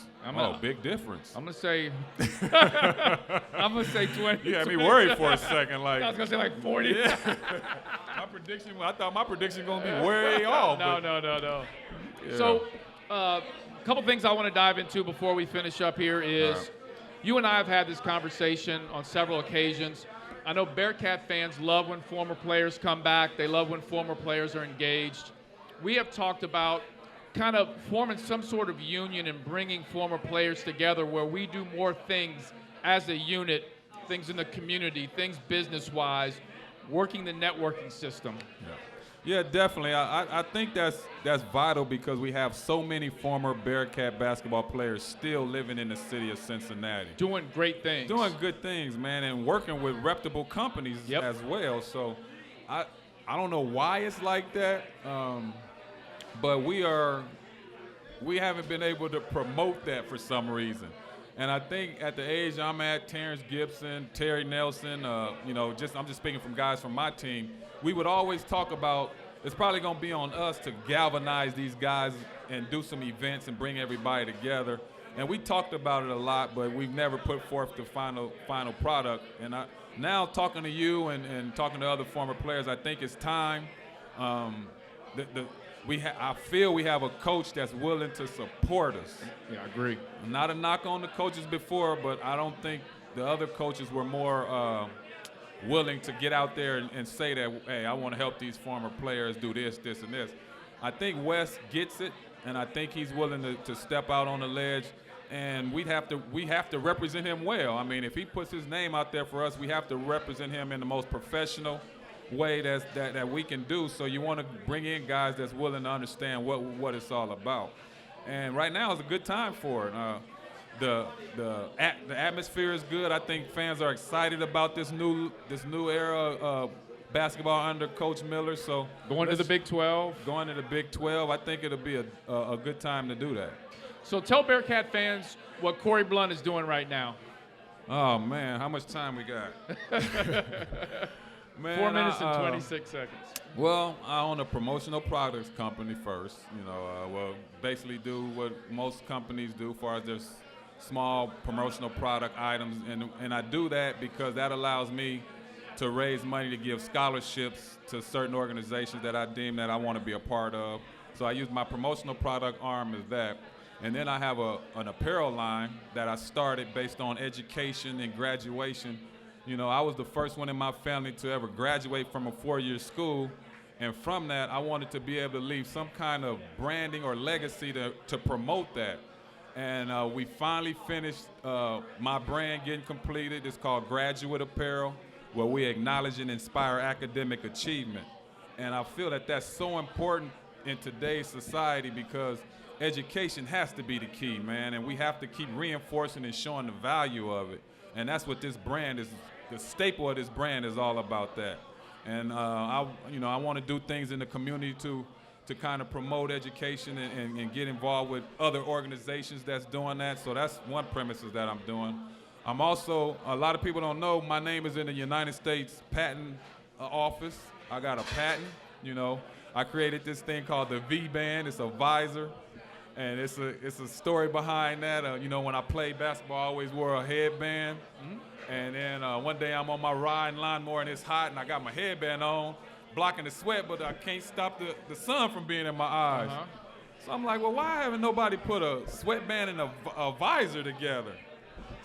B: Big difference.
A: I'm going to say 20.
B: You had me worried for a second.
A: I was going to say like 40.
B: Yeah. I thought my prediction was going to be way off.
A: No. Yeah. So a couple things I want to dive into before we finish up here is you and I have had this conversation on several occasions. I know Bearcat fans love when former players come back. They love when former players are engaged. We have talked about kind of forming some sort of union and bringing former players together where we do more things as a unit, things in the community, things business-wise, working the networking system.
B: Yeah, definitely. I think that's vital because we have so many former Bearcat basketball players still living in the city of Cincinnati.
A: Doing great things.
B: Doing good things, man, and working with reputable companies as well. So I don't know why it's like that, but we haven't been able to promote that for some reason. And I think at the age I'm at, Terrence Gibson, Terry Nelson, I'm just speaking from guys from my team, we would always talk about it's probably going to be on us to galvanize these guys and do some events and bring everybody together. And we talked about it a lot, but we've never put forth the final product. And now talking to you and talking to other former players, I think it's time. I feel we have a coach that's willing to support us.
A: Yeah, I agree.
B: Not a knock on the coaches before, but I don't think the other coaches were more willing to get out there and say that, hey, I want to help these former players do this, this, and this. I think Wes gets it, and I think he's willing to step out on the ledge, and we have to represent him well. I mean, if he puts his name out there for us, we have to represent him in the most professional way that we can do. So you want to bring in guys that's willing to understand what it's all about. And right now is a good time for it. The atmosphere is good. I think fans are excited about this new era of basketball under Coach Miller. So
A: going to the Big 12.
B: Going to the Big 12. I think it'll be a good time to do that.
A: So tell Bearcat fans what Corie Blunt is doing right now.
B: Oh man, how much time we got? Man,
A: 4 minutes and 26 seconds.
B: Well, I own a promotional products company first. Well, basically do what most companies do as far as their small promotional product items, and I do that because that allows me to raise money to give scholarships to certain organizations that I deem that I want to be a part of. So I use my promotional product arm as that. And then I have an apparel line that I started based on education and graduation. I was the first one in my family to ever graduate from a 4-year school. And from that, I wanted to be able to leave some kind of branding or legacy to promote that. And we finally finished my brand getting completed. It's called Graduate Apparel, where we acknowledge and inspire academic achievement. And I feel that that's so important in today's society because education has to be the key, man, and we have to keep reinforcing and showing the value of it. And that's what this brand is, the staple of this brand is all about that. And I want to do things in the community to kind of promote education and get involved with other organizations that's doing that. So that's one premise that I'm doing. I'm also, a lot of people don't know, my name is in the United States Patent Office. I got a patent, I created this thing called the V-Band. It's a visor. And it's a story behind that. When I played basketball, I always wore a headband. Mm-hmm. And then one day I'm on my riding lawnmower and it's hot and I got my headband on, blocking the sweat, but I can't stop the sun from being in my eyes. Uh-huh. So I'm like, well, why haven't nobody put a sweatband and a visor together?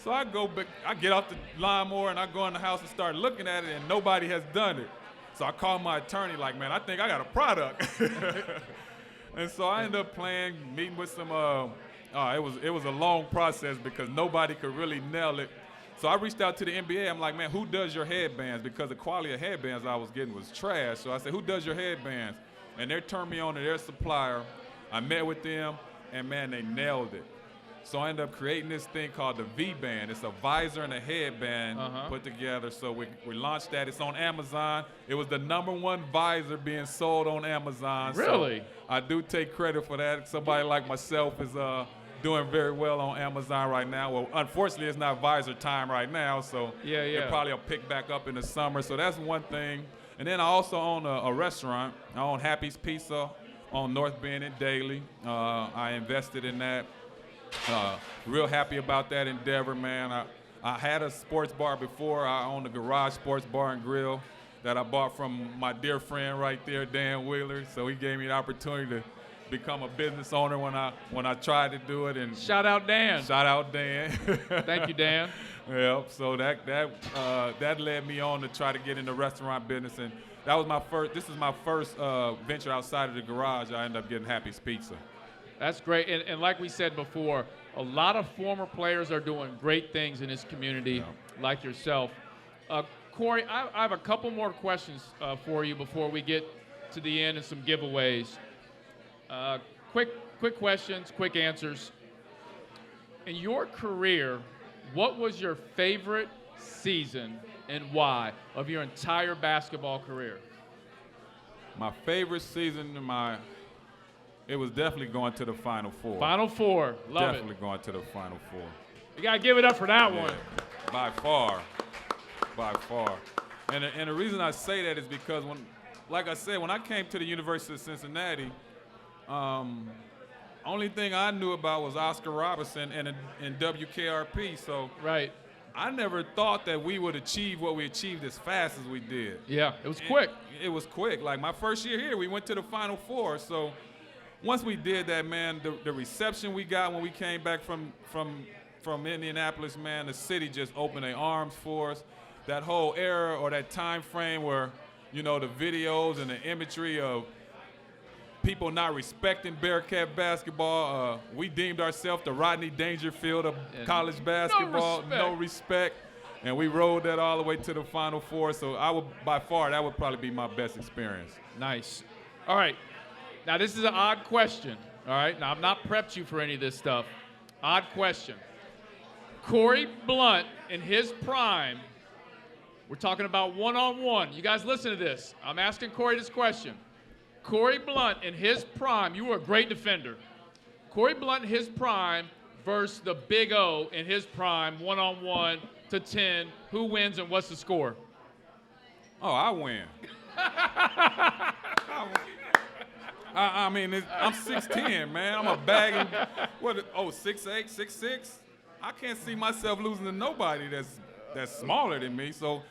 B: So I get off the lawnmower and I go in the house and start looking at it and nobody has done it. So I call my attorney like, man, I think I got a product. And so I ended up meeting with some, it was a long process because nobody could really nail it. So I reached out to the NBA. I'm like, man, who does your headbands? Because the quality of headbands I was getting was trash. So I said, who does your headbands? And they turned me on to their supplier. I met with them, and man, they nailed it. So I ended up creating this thing called the V-Band. It's a visor and a headband put together. So we launched that. It's on Amazon. It was the #1 visor being sold on Amazon.
A: Really?
B: So I do take credit for that. Somebody like myself is doing very well on Amazon right now. Well, unfortunately, it's not visor time right now, so it probably will pick back up in the summer. So that's one thing. And then I also own a restaurant. I own Happy's Pizza on North Bend and Daly. I invested in that. Real happy about that endeavor, man. I had a sports bar before. I owned a garage sports bar and grill that I bought from my dear friend right there, Dan Wheeler. So he gave me the opportunity to become a business owner when I tried to do it. And
A: shout out Dan.
B: Shout out Dan.
A: Thank you, Dan.
B: Yep. So that led me on to try to get in the restaurant business, and that was my first. This is my first venture outside of the garage. I ended up getting Happy's Pizza.
A: That's great. And like we said before, a lot of former players are doing great things in this community, like yourself. Corie, I have a couple more questions for you before we get to the end and some giveaways. Quick questions, quick answers. In your career, what was your favorite season and why of your entire basketball career?
B: My favorite season it was definitely going to the Final Four.
A: Final Four, love it.
B: Definitely going to the Final Four.
A: You got to give it up for that one.
B: By far. And the reason I say that is because like I said, when I came to the University of Cincinnati, only thing I knew about was Oscar Robertson and WKRP. So
A: right.
B: I never thought that we would achieve what we achieved as fast as we did.
A: Yeah, it was quick.
B: It was quick. Like my first year here, we went to the Final Four. So once we did that, man, the reception we got when we came back from Indianapolis, man, the city just opened their arms for us. that whole era or that time frame where, you know, the videos and the imagery of people not respecting Bearcat basketball. We deemed ourselves the Rodney Dangerfield of college basketball. No respect. And we rode that all the way to the Final Four. So by far, that would probably be my best experience.
A: Nice. All right. Now, this is an odd question. All right. Now, I've not prepped you for any of this stuff. Odd question. Corie Blunt in his prime. We're talking about one-on-one. You guys listen to this. I'm asking Corie this question. Corie Blunt in his prime, you were a great defender. Corie Blunt in his prime versus the Big O in his prime, one-on-one to 10. Who wins and what's the score?
B: Oh, I win. I mean, I'm 6'10", man. I'm a bagging, 6'8", 6'6"? I can't see myself losing to nobody that's smaller than me. So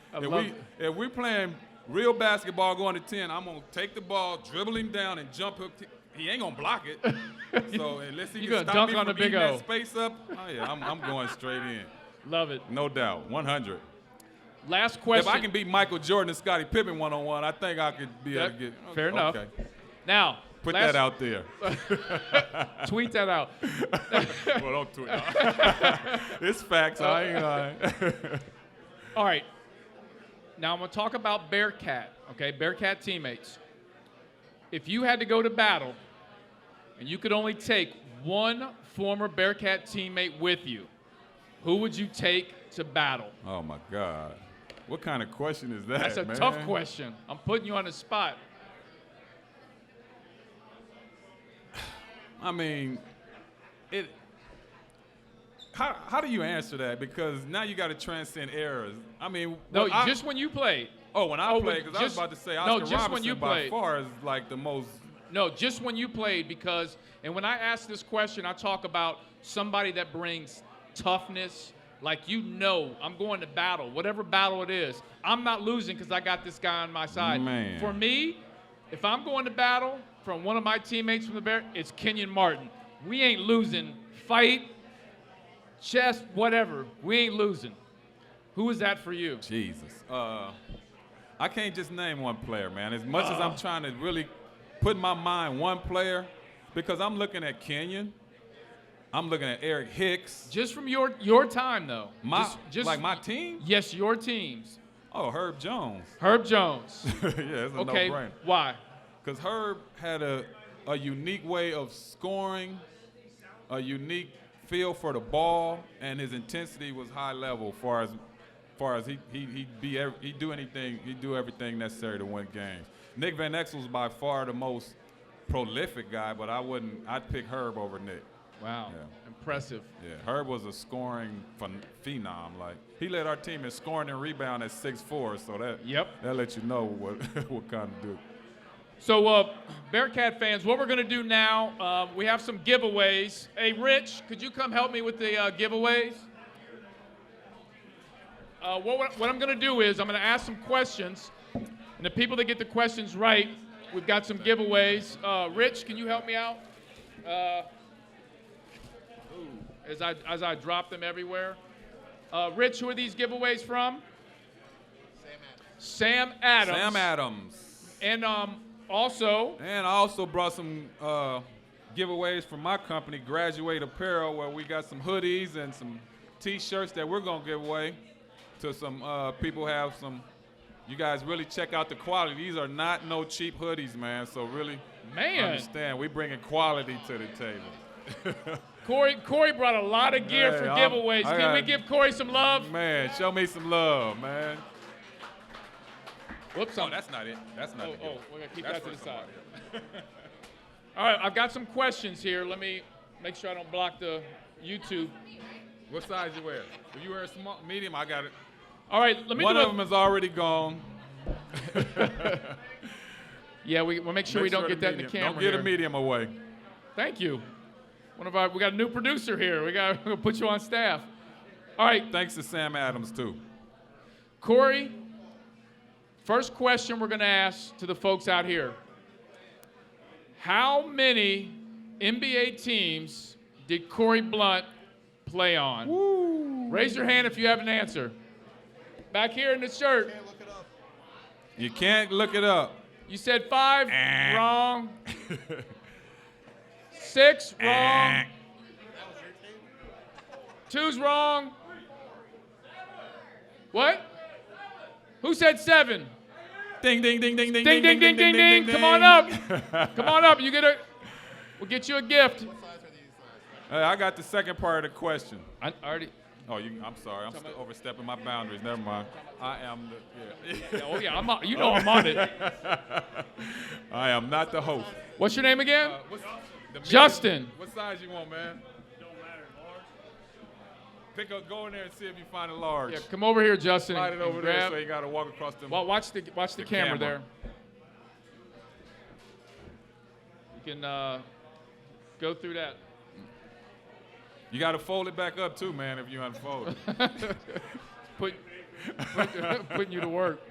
B: if we playing real basketball going to 10, I'm going to take the ball, dribble him down, and jump hook. He ain't going to block it. So unless he can stop me from eating that space up, I'm going straight in.
A: Love it.
B: No doubt, 100.
A: Last question.
B: If I can beat Michael Jordan and Scottie Pippen one-on-one, I think I could be able to get.
A: Fair enough.
B: Okay.
A: Now.
B: Put that out there.
A: Tweet that out.
B: Well, don't tweet it. It's facts. I ain't lying.
A: All right. Now I'm going to talk about Bearcat, okay? Bearcat teammates. If you had to go to battle and you could only take one former Bearcat teammate with you, who would you take to battle?
B: Oh, my God. What kind of question is that,
A: That's a tough question. I'm putting you on the spot.
B: I mean, how do you answer that? Because now you got to transcend eras. I mean,
A: just when you played.
B: Oh, when I played, because I was about to say Oscar Robertson by far is like the most.
A: No, just when you played, because, and when I ask this question, I talk about somebody that brings toughness. Like, I'm going to battle, whatever battle it is. I'm not losing because I got this guy on my side.
B: Man.
A: For me, if I'm going to battle from one of my teammates from the Bear, it's Kenyon Martin. We ain't losing. Fight, chest, whatever. We ain't losing. Who is that for you?
B: Jesus. I can't just name one player, man. As much as I'm trying to really put in my mind one player, because I'm looking at Kenyon. I'm looking at Eric Hicks.
A: Just from your time, though.
B: Just like my team?
A: Yes, your teams.
B: Oh, Herb Jones.
A: Herb Jones.
B: Yeah, it's a no-brainer.
A: Why?
B: Because Herb had a unique way of scoring, a unique feel for the ball, and his intensity was high level. Far as he'd do everything necessary to win games. Nick Van Exel's by far the most prolific guy, but I'd pick Herb over Nick.
A: Wow, yeah. Impressive.
B: Yeah, Herb was a scoring phenom. Like, he led our team in scoring and rebound at 6'4", so that lets you know what kind of dude.
A: So, Bearcat fans, what we're going to do now, we have some giveaways. Hey, Rich, could you come help me with the giveaways? What I'm going to do is I'm going to ask some questions, and the people that get the questions right, we've got some giveaways. Rich, can you help me out? As I drop them everywhere. Rich, who are these giveaways from? Sam Adams.
B: Sam Adams.
A: And also.
B: And I also brought some giveaways from my company, Graduate Apparel, where we got some hoodies and some T-shirts that we're going to give away to some people. Have some. You guys really check out the quality. These are not no cheap hoodies, man. So really understand. We bringing quality to the table.
A: Corie brought a lot of gear for giveaways. Can we give Corie some love?
B: Man, show me some love, man.
A: Whoops.
B: Oh, that's not it. That's not it.
A: Oh, we're going to keep that to the side. All right, I've got some questions here. Let me make sure I don't block the YouTube.
B: What size you wear? If you wear a small, medium, I got it.
A: All right, let me
B: One of them is already gone.
A: Yeah, we'll make sure we don't get that in the camera.
B: Don't get a medium away.
A: Thank you. We got a new producer here. We're gonna put you on staff. All right.
B: Thanks to Sam Adams too.
A: Corie, first question we're gonna ask to the folks out here. How many NBA teams did Corie Blunt play on?
B: Woo.
A: Raise your hand if you have an answer. Back here in the shirt.
B: You can't look it up.
A: You said 5, wrong. 6, wrong. 2's wrong. What? Who said 7?
B: Ding, ding, ding, ding, ding,
A: Ding, ding, ding, ding, ding. Come on up. Come on up. We'll get you a gift.
B: I got the second part of the question.
A: I already.
B: Oh, I'm sorry. I'm still overstepping my boundaries. Never mind. I am the.
A: Oh yeah, I'm on it.
B: I am not the host.
A: What's your name again?
B: The
A: Justin.
B: What size you want, man? Go in there and see if you find a large.
A: Yeah, come over here, Justin.
B: Slide it
A: and
B: over
A: grab.
B: there so you got to walk across them.
A: Well, watch the camera there. You can go through that.
B: You got to fold it back up too, man, if you unfold it.
A: Putting you to work.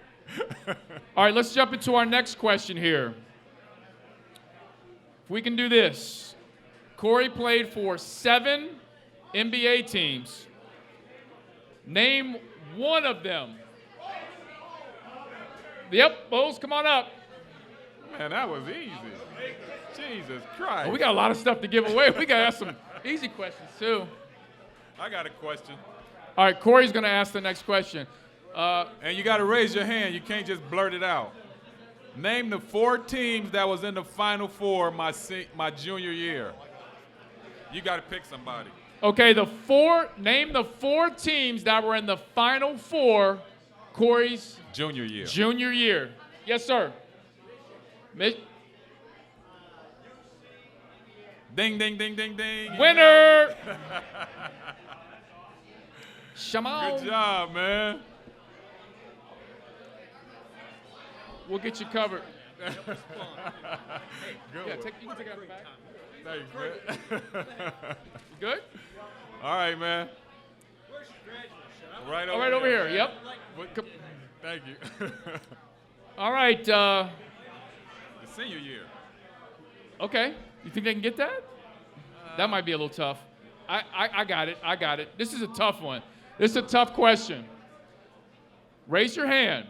A: All right, let's jump into our next question here. If we can do this. Corie played for 7 NBA teams. Name one of them. Yep, Bulls, come on up.
B: Man, that was easy. Jesus Christ.
A: Oh, we got a lot of stuff to give away. We got to ask some easy questions, too.
B: I got a question.
A: All right, Corey's going to ask the next question.
B: And you got to raise your hand. You can't just blurt it out. Name the 4 teams that was in the Final Four my junior year. You got to pick somebody.
A: Okay, name the 4 teams that were in the Final Four Corey's
B: junior year.
A: Junior year. Yes, sir.
B: Ding, ding, ding, ding, ding.
A: Winner! Shimon.
B: Good job, man.
A: We'll get you covered.
B: Good
A: Yeah,
B: one.
A: you can take it out the back.
B: Thanks, man.
A: You good?
B: All right, man. Right over,
A: Over here. Yep.
B: Thank you.
A: All right.
B: The senior year.
A: Okay. You think they can get that? That might be a little tough. I got it. I got it. This is a tough one. This is a tough question. Raise your hand.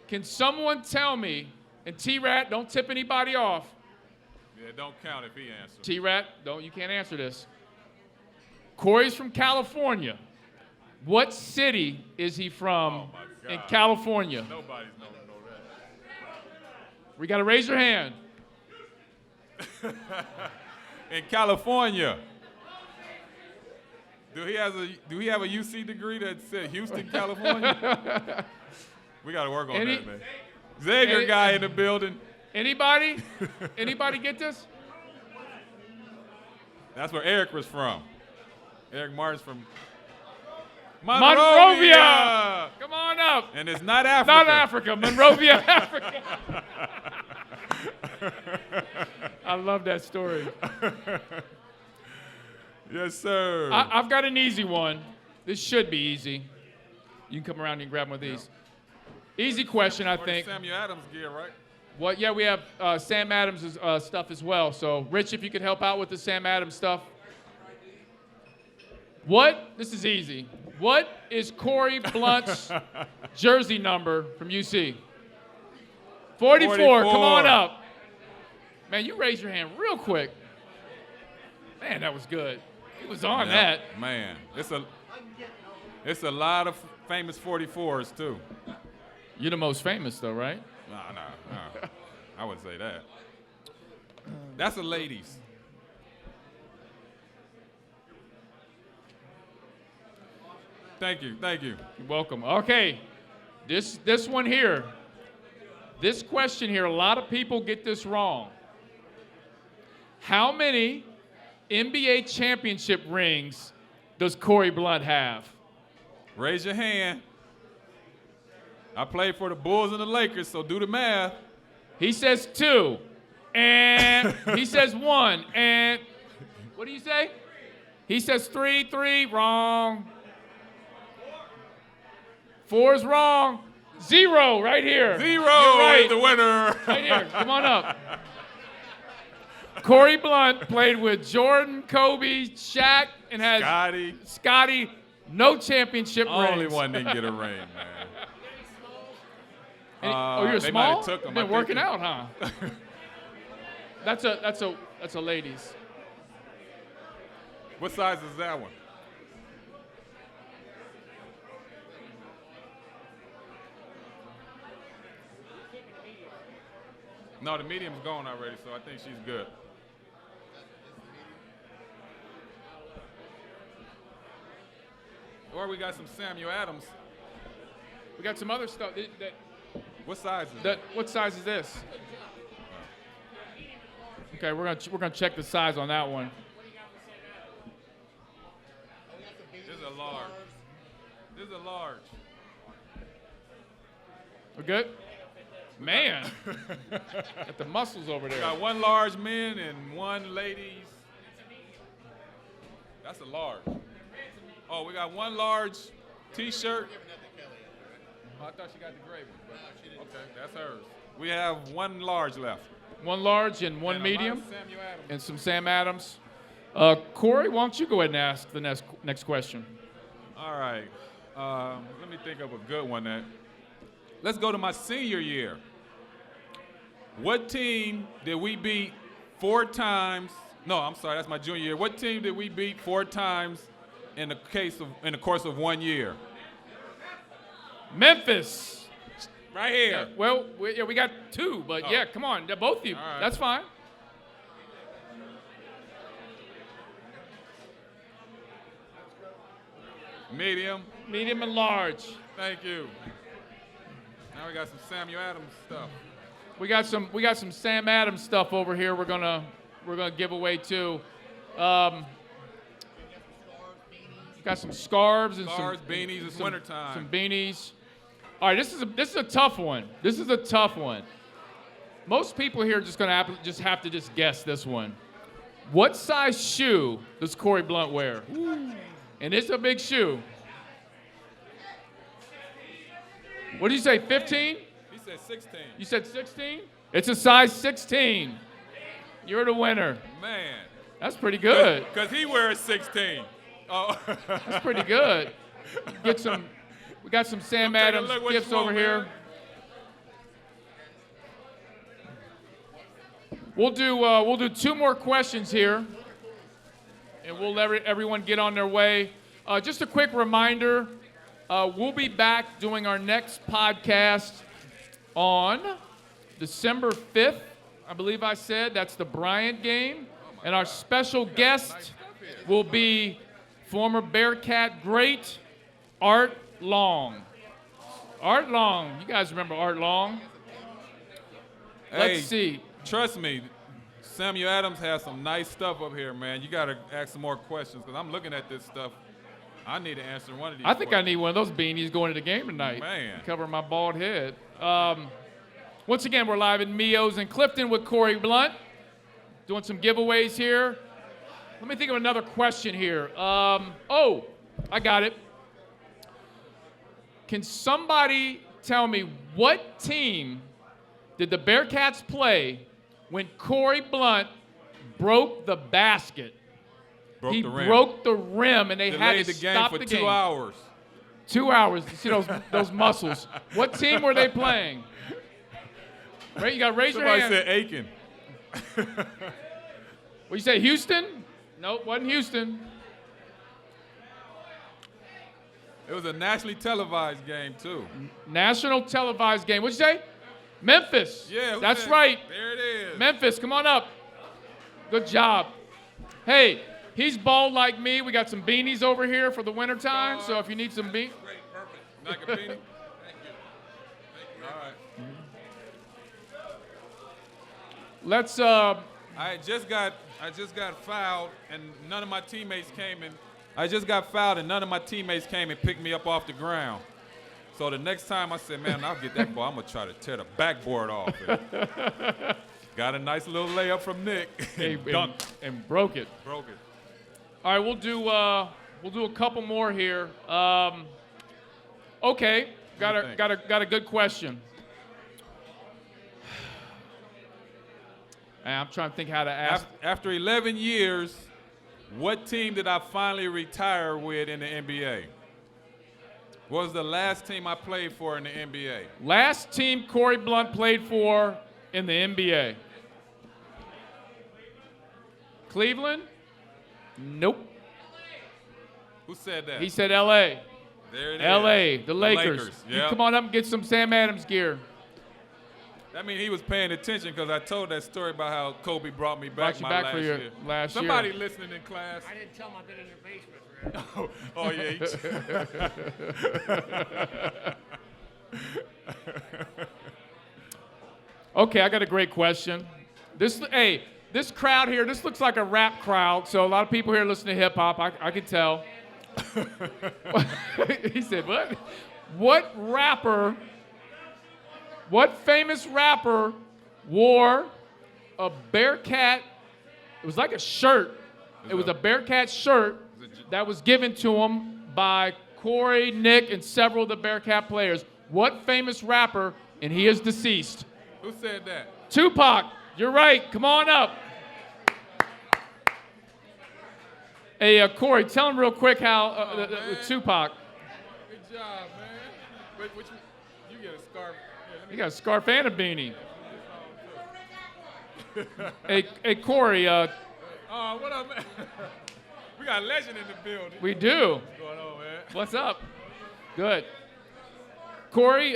A: Can someone tell me, and T-Rat, don't tip anybody off.
B: Yeah, don't count if he answers.
A: T-Rat, you can't answer this. Corey's from California. What city is he from in California?
B: Nobody's know that.
A: We got to raise your hand.
B: In California. Do he have a UC degree that said Houston, California? We got to work on that, man. Xavier guy in the building.
A: Anybody? Anybody get this?
B: That's where Eric was from. Eric Martin's from
A: Monrovia! Come on up.
B: And it's not Africa.
A: Not Africa. Monrovia, Africa. I love that story.
B: Yes, sir.
A: I've got an easy one. This should be easy. You can come around and grab one of these. Easy question, I think.
B: Samuel Adams gear, right?
A: What? Yeah, we have Sam Adams' stuff as well. So, Rich, if you could help out with the Sam Adams stuff. This is easy. What is Corie Blunt's jersey number from UC? 44. Come on up. Man, you raised your hand real quick. Man, that was good. He was on that.
B: Man, it's a lot of famous 44s, too.
A: You're the most famous, though, right?
B: No. I wouldn't say that. That's a ladies. Thank you.
A: You're welcome. Okay, this one here. This question here, a lot of people get this wrong. How many NBA championship rings does Corie Blunt have?
B: Raise your hand. I played for the Bulls and the Lakers, so do the math.
A: He says 2, and he says 1, and what do you say? He says 3, wrong. 4 is wrong. 0 right here.
B: 0
A: right.
B: is the winner.
A: Right here, come on up. Corie Blunt played with Jordan, Kobe, Shaq, and has
B: Scotty.
A: Scotty, no championship rings.
B: Only one didn't get a ring, man.
A: Oh, you're
B: they might
A: small?
B: have took them.
A: Been working out, huh? That's a ladies.
B: What size is that one? No, the medium's gone already, so I think she's good. Or we got some Samuel Adams.
A: We got some other stuff.
B: What size is that?
A: What size is this? Okay, we're gonna check the size on that one.
B: This is a large. This is a large.
A: We're good? Man, got the muscles over there.
B: We got one large men and one ladies. That's a large. Oh, we got one large T-shirt. Oh, I thought she got the gray one. Okay, that's hers. We have one large left.
A: One large and one
B: And
A: medium,
B: Samuel Adams.
A: and some Sam Adams. Corie, why don't you go ahead and ask the next question?
B: All right. Let me think of a good one. Let's go to my senior year. What team did we beat 4 times? No, I'm sorry, that's my junior year. What team did we beat 4 times in the course of 1 year?
A: Memphis.
B: Right here.
A: Yeah, well, we got 2, but yeah, come on, both of you.
B: All right.
A: That's fine.
B: Medium.
A: Medium and large.
B: Thank you. Now we got some Samuel Adams stuff.
A: We got some Sam Adams stuff over here. We're gonna give away too. Got some scarves and some
B: beanies. It's wintertime.
A: Some beanies. All right, this is a tough one. This is a tough one. Most people here are just gonna have to guess this one. What size shoe does Corie Blunt wear? Ooh. And it's a big shoe. What did you say, 15?
B: He said 16.
A: You said 16? It's a size 16. You're the winner.
B: Man.
A: That's pretty good.
B: Because he wears 16. Oh.
A: That's pretty good. We got some Sam Adams gifts over here. We'll do 2 more questions here, and we'll let everyone get on their way. Just a quick reminder, we'll be back doing our next podcast on December 5th, I believe I said. That's the Bryant game. And our special guest will be former Bearcat great Art Long. Art Long. You guys remember Art Long? Let's see.
B: Trust me, Samuel Adams has some nice stuff up here, man. You got to ask some more questions because I'm looking at this stuff. I need to answer one of these.
A: I think I need one of those beanies going to the game tonight.
B: Man.
A: Cover my bald head. Once again, we're live in Mio's in Clifton with Corie Blunt. Doing some giveaways here. Let me think of another question here. I got it. Can somebody tell me what team did the Bearcats play when Corie Blunt broke the basket?
B: Broke the rim.
A: Broke the rim, and they
B: Delayed
A: had to
B: the game
A: stop
B: for
A: the
B: 2
A: game.
B: hours.
A: 2 hours. You see those muscles. What team were they playing? Right, you got to raise
B: Somebody
A: your hand.
B: said Aiken.
A: What you say, Houston? Nope, wasn't Houston.
B: It was a nationally televised game, too.
A: National televised game. What'd you say? Memphis.
B: Yeah.
A: That's right.
B: There it is.
A: Memphis, come on up. Good job. Hey, he's bald like me. We got some beanies over here for the wintertime, so if you need some beanies.
B: Great, perfect. Like a beanie? Thank you. All right.
A: Let's,
B: I just got fouled, and none of my teammates came and picked me up off the ground. So the next time I said, man, I'll get that ball. I'm gonna try to tear the backboard off. Got a nice little layup from Nick and dunked
A: and broke it.
B: Broke it.
A: All right, we'll do a couple more here. Okay, got a good question. I'm trying to think how to ask.
B: After 11 years, what team did I finally retire with in the NBA? Was the last team I played for in the NBA?
A: Last team Corie Blunt played for in the NBA. Cleveland? Nope.
B: Who said that?
A: He said L.A.
B: There it is.
A: L.A., the Lakers. You
B: Yep.
A: come on up and get some Sam Adams gear.
B: That means he was paying attention because I told that story about how Kobe brought me back
A: Brought you back
B: last
A: for your
B: year.
A: last year.
B: Somebody listening in class.
C: I didn't tell him I've been in your basement.
B: Oh yeah.
A: Okay, I got a great question. This crowd here, this looks like a rap crowd, so a lot of people here listen to hip hop. I can tell. He said, "What? What famous rapper wore a Bearcat? It was like a shirt. It was a Bearcat shirt that was given to him by Corie, Nick, and several of the Bearcat players. What famous rapper? And he is deceased.
B: Who said that?
A: Tupac. You're right. Come on up." Hey, Corie, tell him real quick how Tupac.
B: Good job, man. Wait, you get a scarf.
A: You got a scarf and a beanie. Hey, Corie.
B: Oh, what up, man? We got a legend in the building.
A: We do.
B: What's going on, man?
A: What's up? Good. Corie,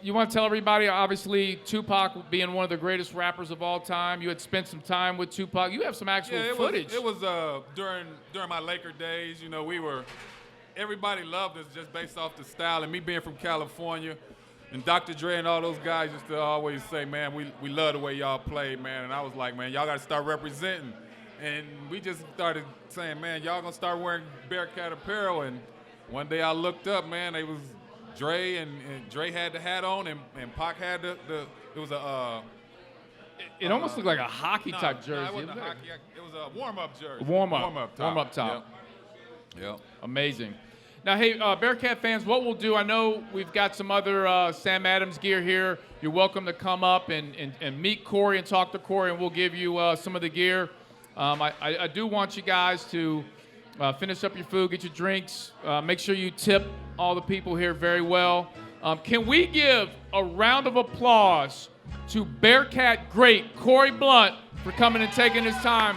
A: you want to tell everybody, obviously, Tupac being one of the greatest rappers of all time. You had spent some time with Tupac. You have some actual footage.
B: It was during my Laker days. You know, everybody loved us just based off the style. And me being from California, and Dr. Dre and all those guys used to always say, man, we love the way y'all play, man. And I was like, man, y'all got to start representing. And we just started saying, man, y'all going to start wearing Bearcat apparel. And one day I looked up, man, it was Dre, and Dre had the hat on, and Pac had it was a...
A: It almost looked like a hockey-type jersey.
B: No, it wasn't a hockey. It was a warm-up jersey.
A: Warm-up top.
B: Yep.
A: Amazing. Now, hey, Bearcat fans, what we'll do, I know we've got some other Sam Adams gear here. You're welcome to come up and meet Corie and talk to Corie, and we'll give you some of the gear. I do want you guys to finish up your food, get your drinks. Make sure you tip all the people here very well. Can we give a round of applause to Bearcat great Corie Blunt for coming and taking his time?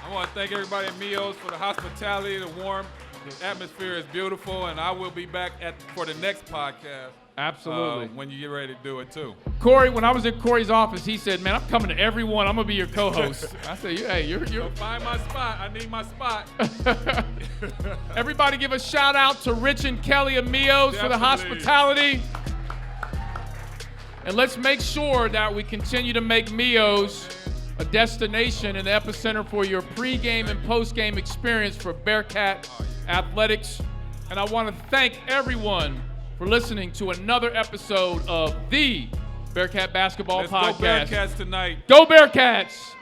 B: I want to thank everybody at Mio's for the hospitality, the warm. The atmosphere is beautiful, and I will be back for the next podcast.
A: Absolutely.
B: When you get ready to do it, too.
A: Corie, when I was in Corey's office, he said, man, I'm coming to every one. I'm going to be your co-host. I said, hey, you're
B: So find my spot. I need my spot.
A: Everybody give a shout out to Rich and Kelly of Mio's for the hospitality. And let's make sure that we continue to make Mio's a destination and the epicenter for your pregame and postgame experience for Bearcat athletics. And I want to thank everyone for listening to another episode of the Bearcat Basketball Podcast.
B: Let's go Bearcats tonight.
A: Go Bearcats!